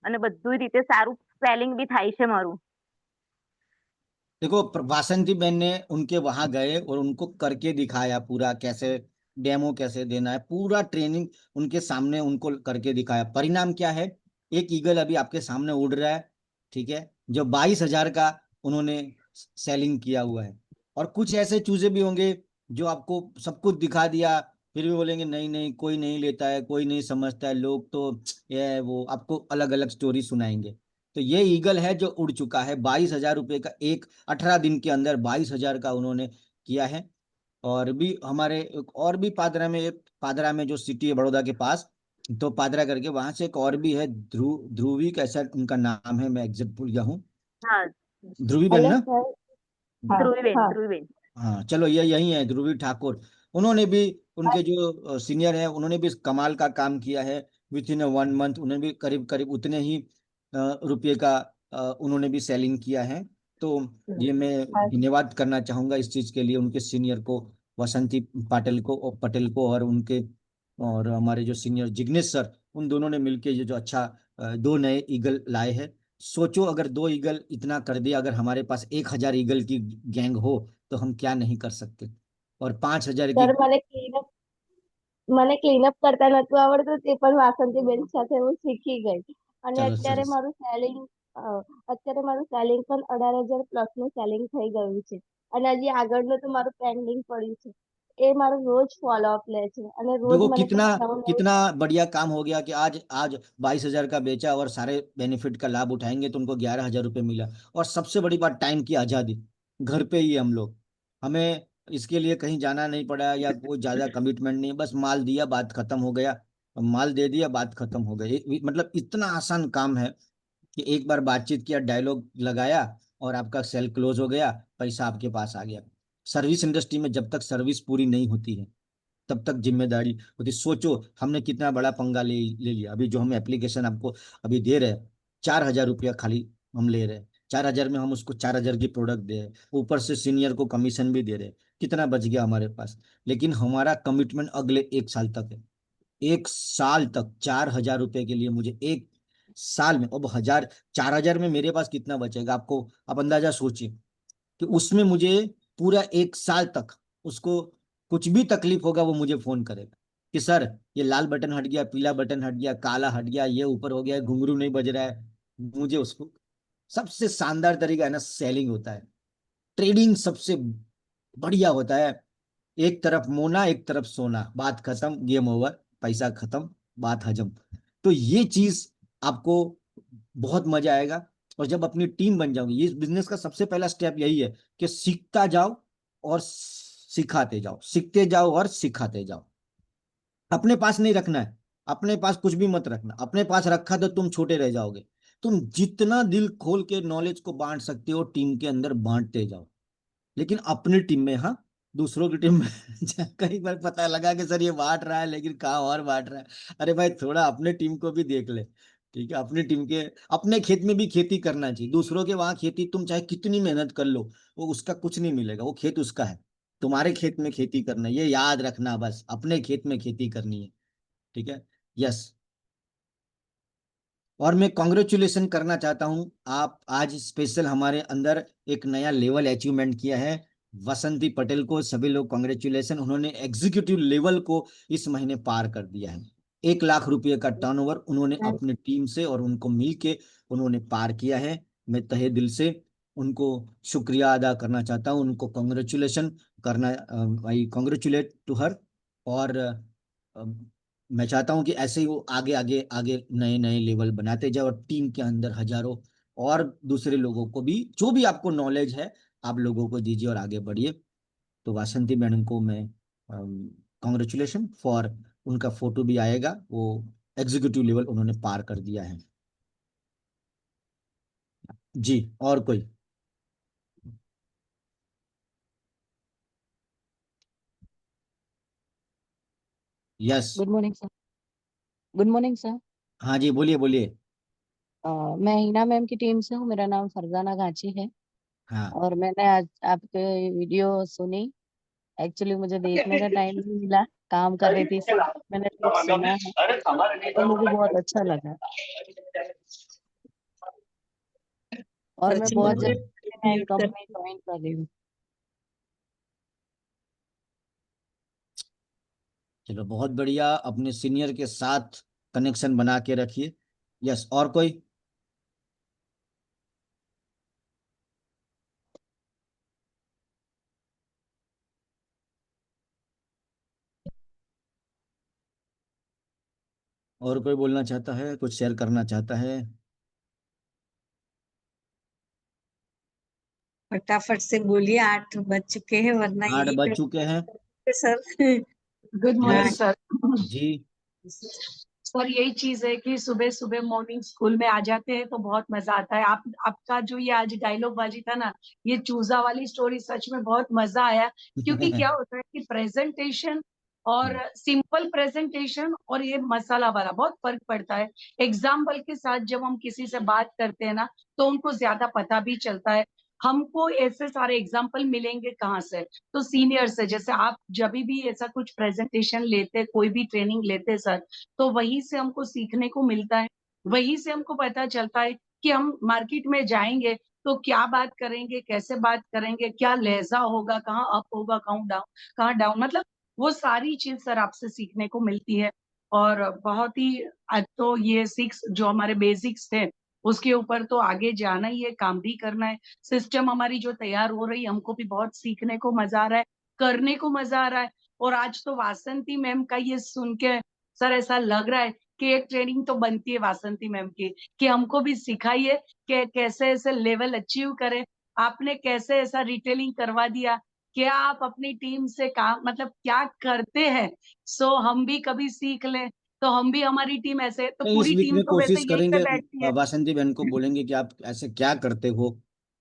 અને બધું રીતે સારું સેલિંગ બી થાય છે મારું. देखो, वासंती बहन ने उनके वहां गए और उनको करके दिखाया पूरा, कैसे डेमो कैसे देना है, पूरा ट्रेनिंग उनके सामने उनको करके दिखाया। परिणाम क्या है? एक ईगल अभी आपके सामने उड़ रहा है, ठीक है, जो 22,000 का उन्होंने सेलिंग किया हुआ है। और कुछ ऐसे चूजे भी होंगे जो आपको सब कुछ दिखा दिया, फिर भी बोलेंगे नहीं नहीं, कोई नहीं लेता है, कोई नहीं समझता है, लोग तो ये वो आपको अलग अलग स्टोरी सुनाएंगे। तो ये ईगल है जो उड़ चुका है, 22,000 रुपए का, एक 18 दिन के अंदर 22,000 का उन्होंने किया है। और भी हमारे और भी पादरा में जो सिटी है बड़ौदा के पास, तो पादरा करके वहां से एक और भी है, ध्रुवी कैसा उनका नाम है, मैं एग्जैक्ट भूल गया हूँ। हाँ, ध्रुवी बहन हेलो ना? सर। हाँ ધ્રુવીબેન हाँ ધ્રુવીબેન. हाँ, चलो ये यही है, ध्रुवी ठाकुर। उन्होंने भी, उनके जो सीनियर हैं, उन्होंने भी कमाल का काम किया है। विथ इन 1 मंथ उन्होंने भी करीब करीब उतने ही रुपये का उन्होंने भी सेलिंग किया है। तो ये मैं धन्यवाद करना चाहूंगा इस चीज के लिए उनके सीनियर को, वसंती पाटिल को और पटेल को, और उनके और हमारे जो सीनियर जिग्नेश सर, उन दोनों ने मिलके ये जो अच्छा 2 नए ईगल लाए हैं। सोचो अगर 2 ईगल इतना कर दिया, अगर हमारे पास 1,000 ईगल की गैंग हो तो हम क्या नहीं कर सकते। और 5,000 की। સર મને ક્લીનઅપ કરતા નતું આવડતું, તે પણ વાસંતી બેન સાથે હું શીખી ગઈ. અને चलो અત્યારે सरस। મારું સેલિંગ અત્યારે મારું સેલિંગ પણ 18,000 પ્લસ નું સેલિંગ થઈ ગયું છે અને હજી આગળનું તો મારું પેન્ડિંગ પડ્યું છે. એ મારું રોજ ફોલો અપ લે છે અને રોજ देखो મને कितना કંઈક નવું નવું कितना बढ़िया काम हो गया कि आज आज 22,000 का बेचा और सारे बेनिफिट का लाभ उठाएंगे तो उनको 11,000 रुपये मिला। और सबसे बड़ी बात टाइम की आज़ादी, घर पे ही हम लोग, हमें इसके लिए कहीं जाना नहीं पड़ा या कोई ज्यादा कमिटमेंट नहीं, बस माल दिया बात खत्म हो गया, माल दे दिया बात खत्म हो गई। मतलब इतना आसान काम है कि एक बार बातचीत किया, डायलॉग लगाया और आपका सेल क्लोज हो गया, पैसा आपके पास आ गया। सर्विस इंडस्ट्री में जब तक सर्विस पूरी नहीं होती है तब तक जिम्मेदारी होती। सोचो हमने कितना बड़ा पंगा ले लिया। अभी जो हम एप्लीकेशन आपको अभी दे रहे हैं, 4,000 रुपया खाली हम ले रहे हैं, 4,000 में हम उसको 4,000 की प्रोडक्ट दे रहे हैं, ऊपर से सीनियर को कमीशन भी दे रहे हैं, कितना बच गया हमारे पास। लेकिन हमारा कमिटमेंट अगले 1 साल तक है। 1 साल तक 4,000 रुपए के लिए मुझे 1 साल में, अब 4,000 में मेरे पास कितना बचेगा, आपको आप अंदाजा सोचिए कि उसमें मुझे पूरा 1 साल तक उसको कुछ भी तकलीफ होगा वो मुझे फोन करेगा कि सर ये लाल बटन हट गया, पीला बटन हट गया, काला हट गया, ये ऊपर हो गया, घुंघरू नहीं बज रहा है। मुझे उसको सबसे शानदार तरीका है ना, सेलिंग होता है, ट्रेडिंग सबसे बढ़िया होता है। एक तरफ मोना एक तरफ सोना, बात खत्म, गेम ओवर, पैसा खत्म, बात हजम। तो ये चीज आपको बहुत मजा आएगा। और जब अपनी टीम बन जाओगी, ये बिजनेस का सबसे पहला स्टेप यही है कि सीखता जाओ और सिखाते जाओ, सीखते जाओ और सिखाते जाओ। अपने पास नहीं रखना है, अपने पास कुछ भी मत रखना। अपने पास रखा तो तुम छोटे रह जाओगे। तुम जितना दिल खोल के नॉलेज को बांट सकते हो टीम के अंदर बांटते जाओ, लेकिन अपनी टीम में, हाँ, दूसरों की टीम में कई बार पता लगा कि सर ये बांट रहा है लेकिन कहाँ और बांट रहा है। अरे भाई थोड़ा अपने टीम को भी देख ले, ठीक है। अपनी टीम के अपने खेत में भी खेती करना चाहिए। दूसरों के वहां खेती तुम चाहे कितनी मेहनत कर लो, वो उसका कुछ नहीं मिलेगा, वो खेत उसका है। तुम्हारे खेत में खेती करना है, ये याद रखना, बस अपने खेत में खेती करनी है, ठीक है। यस। और मैं कॉन्ग्रेचुलेशन करना चाहता हूं, आप आज स्पेशल हमारे अंदर एक नया लेवल अचीवमेंट किया है। वसंती पटेल को सभी लोग कॉन्ग्रेचुलेशन, उन्होंने एग्जीक्यूटिव लेवल को इस महीने पार कर दिया है। 1 लाख रुपए का टर्नओवर उन्होंने अपनी टीम से और उनको मिलके उन्होंने पार किया है। मैं तहे दिल से उनको शुक्रिया अदा करना चाहता हूं, उनको कॉन्ग्रेचुलेशन करना, आई कॉन्ग्रेचुलेट टू हर। और मैं चाहता हूं कि ऐसे ही वो आगे आगे आगे नए नए लेवल बनाते जाए और टीम के अंदर हजारों और दूसरे लोगों को भी, जो भी आपको नॉलेज है, आप लोगों को दीजिए और आगे बढ़िए। तो वासंती मैडम को मैं कॉन्ग्रेचुलेशन फॉर, उनका फोटो भी आएगा, वो एग्जीक्यूटिव लेवल उन्होंने पार कर दिया है। जी, और कोई? Yes. Good morning sir. Good morning sir. हाँ जी, बोलिए बोलिए। मैं हिना मैम की टीम से हूँ, मेरा नाम फरजाना गाची है हाँ। और मैंने आज आपके वीडियो सुनी। एक्चुअली मुझे देखने का टाइम नहीं मिला, काम कर रही थी, इसलिए मैंने सिर्फ सुना है और मुझे बहुत अच्छा लगा। और मैं बहुत जल्द नई कंपनी ज्वाइन कर रही हूँ। चलो बहुत बढ़िया, अपने सीनियर के साथ कनेक्शन बना के रखिए। यस, और कोई? और कोई बोलना चाहता है, कुछ शेयर करना चाहता है? फटाफट से बोलिए, 8 बज चुके हैं, वरना 8 यही बज पे चुके हैं। Sir. Good morning yes sir. जी। सर यही चीज है कि सुबह सुबह मॉर्निंग स्कूल में आ जाते हैं तो बहुत मजा आता है। आपका जो ये आज डायलॉग बाजी था ना, ये चूजा वाली स्टोरी, सच में बहुत मजा आया। क्योंकि क्या होता है कि प्रेजेंटेशन और सिंपल प्रेजेंटेशन और ये मसाला वाला बहुत फर्क पड़ता है। एग्जाम्पल के साथ जब हम किसी से बात करते हैं ना, तो उनको ज्यादा पता भी चलता है। हमको ऐसे सारे एग्जाम्पल मिलेंगे कहाँ से? तो सीनियर से, जैसे आप जब भी ऐसा कुछ प्रेजेंटेशन लेते, कोई भी ट्रेनिंग लेते सर, तो वहीं से हमको सीखने को मिलता है। वहीं से हमको पता चलता है कि हम मार्केट में जाएंगे तो क्या बात करेंगे, कैसे बात करेंगे, क्या लहजा होगा, कहाँ अप होगा, कहाँ डाउन, मतलब वो सारी चीज सर आपसे सीखने को मिलती है। और बहुत ही, आज तो ये 6 जो हमारे बेसिक्स थे उसके ऊपर तो आगे जाना ही है, काम भी करना है। सिस्टम हमारी जो तैयार हो रही है, हमको भी बहुत सीखने को मजा आ रहा है, करने को मजा आ रहा है। और आज तो वासंती मैम का ये सुन के सर ऐसा लग रहा है कि एक ट्रेनिंग तो बनती है वासंती मैम की, कि हमको भी सिखाइए कि कैसे ऐसे लेवल अचीव करें। आपने कैसे ऐसा रिटेलिंग करवा दिया, क्या आप अपनी टीम से काम मतलब क्या करते हैं, सो हम भी कभी सीख लें। तो हम भी, हमारी टीम ऐसे, तो तो इस पूरी वीक टीम में तो वैसे कोशिश यहीं पे करेंगे, बैठती है। वासंती बहन को बोलेंगे कि आप ऐसे क्या करते हो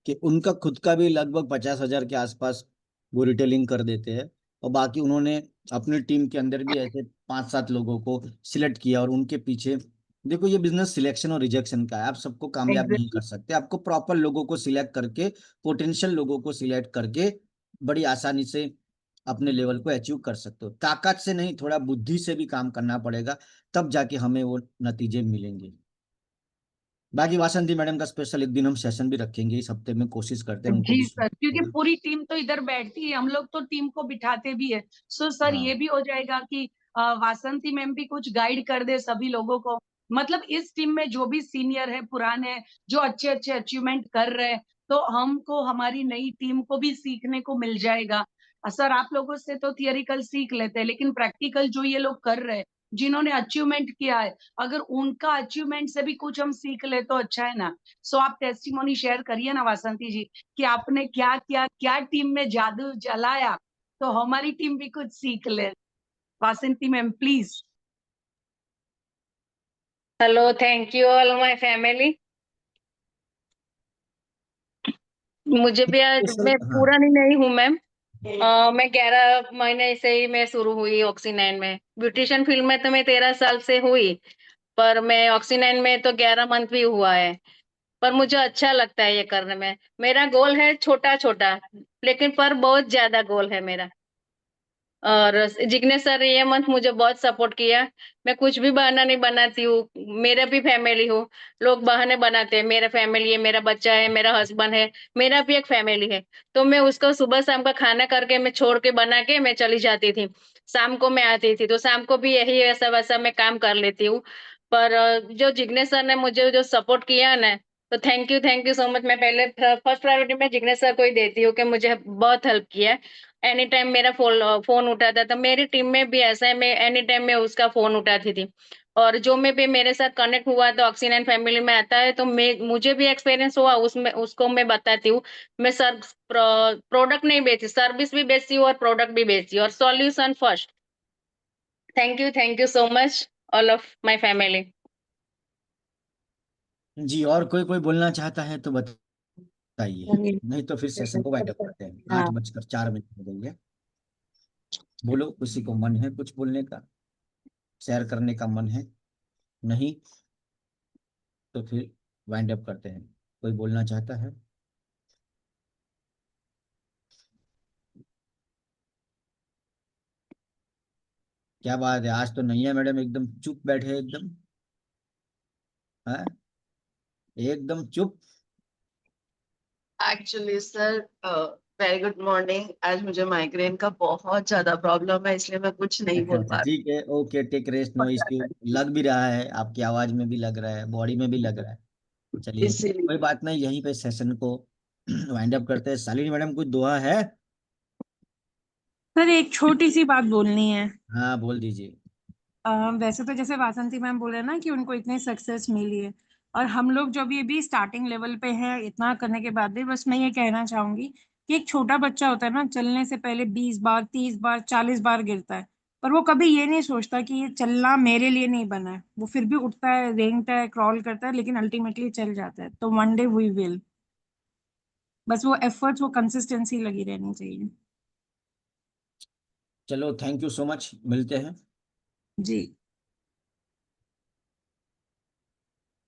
कि उनका खुद का भी लगभग 50,000 के आसपास वो रिटेलिंग कर देते हैं, और बाकी उन्होंने अपनी टीम के अंदर भी ऐसे 5-7 लोगों को सिलेक्ट किया, और उनके पीछे देखो, ये बिजनेस सिलेक्शन और रिजेक्शन का है। आप सबको कामयाब नहीं कर एग्जैक्टली। सकते, आपको प्रॉपर लोगों को सिलेक्ट करके, पोटेंशियल लोगों को सिलेक्ट करके बड़ी आसानी से अपने लेवल को अचीव कर सकते हो। ताकत से नहीं, थोड़ा बुद्धि से भी काम करना पड़ेगा, तब जाके हमें वो नतीजे मिलेंगे। बाकी वासंती मैडम का स्पेशल एक दिन हम सेशन भी रखेंगे इस हफ्ते में, कोशिश करते हैं उनको भी जी सर, क्योंकि थोड़ा। पूरी टीम तो इधर बैठती है, हम लोग तो टीम को बिठाते भी है। सो सर हाँ ये भी हो जाएगा कि वासंती मैम भी कुछ गाइड कर दे सभी लोगों को। मतलब इस टीम में जो भी सीनियर है, पुराने हैं, जो अच्छे अच्छे अचीवमेंट कर रहे हैं, तो हमको, हमारी नई टीम को भी सीखने को मिल जाएगा। सर आप लोगों से तो थियोरिकल सीख लेते हैं, लेकिन प्रैक्टिकल जो ये लोग कर रहे हैं, जिन्होंने अचीवमेंट किया है, अगर उनका अचीवमेंट से भी कुछ हम सीख ले तो अच्छा है ना। सो आप टेस्टिमोनी शेयर करिए ना वासंती जी, कि आपने क्या किया, क्या टीम में जादू जलाया, तो हमारी टीम भी कुछ सीख ले। Vasanti ma'am please. Hello, thank you all my family. मुझे भी आज, स्पेशल, मैं हाँ पुरानी नहीं हूँ मैम। मैं 11 महीने से ही मैं शुरू हुई ऑक्सी9 में। ब्यूटिशियन फील्ड में तो मैं 13 साल से हुई, पर मैं ऑक्सी9 में तो 11 मंथ भी हुआ है। पर मुझे अच्छा लगता है ये करने में। मेरा गोल है छोटा छोटा, लेकिन पर बहुत ज्यादा गोल है मेरा। और जिग्नेश सर ये मंथ मुझे बहुत सपोर्ट किया। मैं कुछ भी बहाना नहीं बनाती हूँ, मेरा भी फैमिली हो। लोग बहाने बनाते हैं, मेरा फैमिली है, मेरा बच्चा है, मेरा हस्बैंड है, मेरा भी एक फैमिली है। तो मैं उसको सुबह शाम का खाना करके मैं छोड़ के बना के मैं चली जाती थी। शाम को मैं आती थी, तो शाम को भी यही ऐसा वैसा मैं काम कर लेती हूँ। पर जो जिग्नेश सर ने मुझे जो सपोर्ट किया ना, तो थैंक यू सो मच। मैं पहले फर्स्ट प्रायोरिटी में जिग्नेश सर को ही देती हूँ कि मुझे बहुत हेल्प किया। एनी टाइम मेरा फोन उठाता था। मेरी टीम में भी ऐसा है, मैं एनी टाइम में उसका फोन उठाती थी। और जो मैं भी मेरे साथ कनेक्ट हुआ तो ऑक्सी9 फैमिली में आता है, तो मैं, मुझे भी एक्सपीरियंस हुआ उसमें, उसको मैं बताती हूँ। मैं सर प्रोडक्ट नहीं बेचती, सर्विस भी बेचती हूँ और प्रोडक्ट भी बेचती हूँ, और solution first. Thank you so much all of my family. जी। और कोई कोई बोलना चाहता है तो बताइए, नहीं तो फिर सेशन को वाइंड अप करते हैं। 8:04 हो गई है। बोलो, किसी को मन है कुछ बोलने का, शेयर करने का मन है? नहीं तो फिर वाइंड अप करते हैं। कोई बोलना चाहता है? क्या बात है, आज तो नहीं है मैडम, एकदम चुप बैठे हैं, एकदम है, एकदम चुप। Actually sir, very good morning. आज मुझे माइग्रेन का बहुत ज्यादा प्रॉब्लम है, इसलिए मैं कुछ नहीं अच्छा बोल अच्छा, पा ठीक है, okay, take rest, no issue. लग भी रहा है, आपकी आवाज में भी लग रहा है, बॉडी में भी लग रहा है। रही, चलिए कोई इसीलिए। बात नहीं, यहीं पे सेशन को वाइंड अप करते हैं। शालिनी मैडम, कुछ दुआ है? सर एक छोटी सी बात बोलनी है। हाँ बोल दीजिए। वैसे तो जैसे वासंती मैम बोल रहे हैं ना कि उनको इतनी सक्सेस मिली है, और हम लोग जो भी स्टार्टिंग लेवल पे हैं, इतना करने के बाद भी बस मैं ये कहना चाहूंगी कि एक छोटा बच्चा होता है ना, चलने से पहले 20 बार 30 बार 40 बार गिरता है, पर वो कभी ये नहीं सोचता कि ये चलना मेरे लिए नहीं बना है। वो फिर भी उठता है, रेंगता है, क्रॉल करता है, लेकिन अल्टीमेटली चल जाता है। तो वन डे वी विल। बस वो एफर्ट्स, वो कंसिस्टेंसी लगी रहनी चाहिए। चलो, थैंक यू सो मच, मिलते हैं। जी।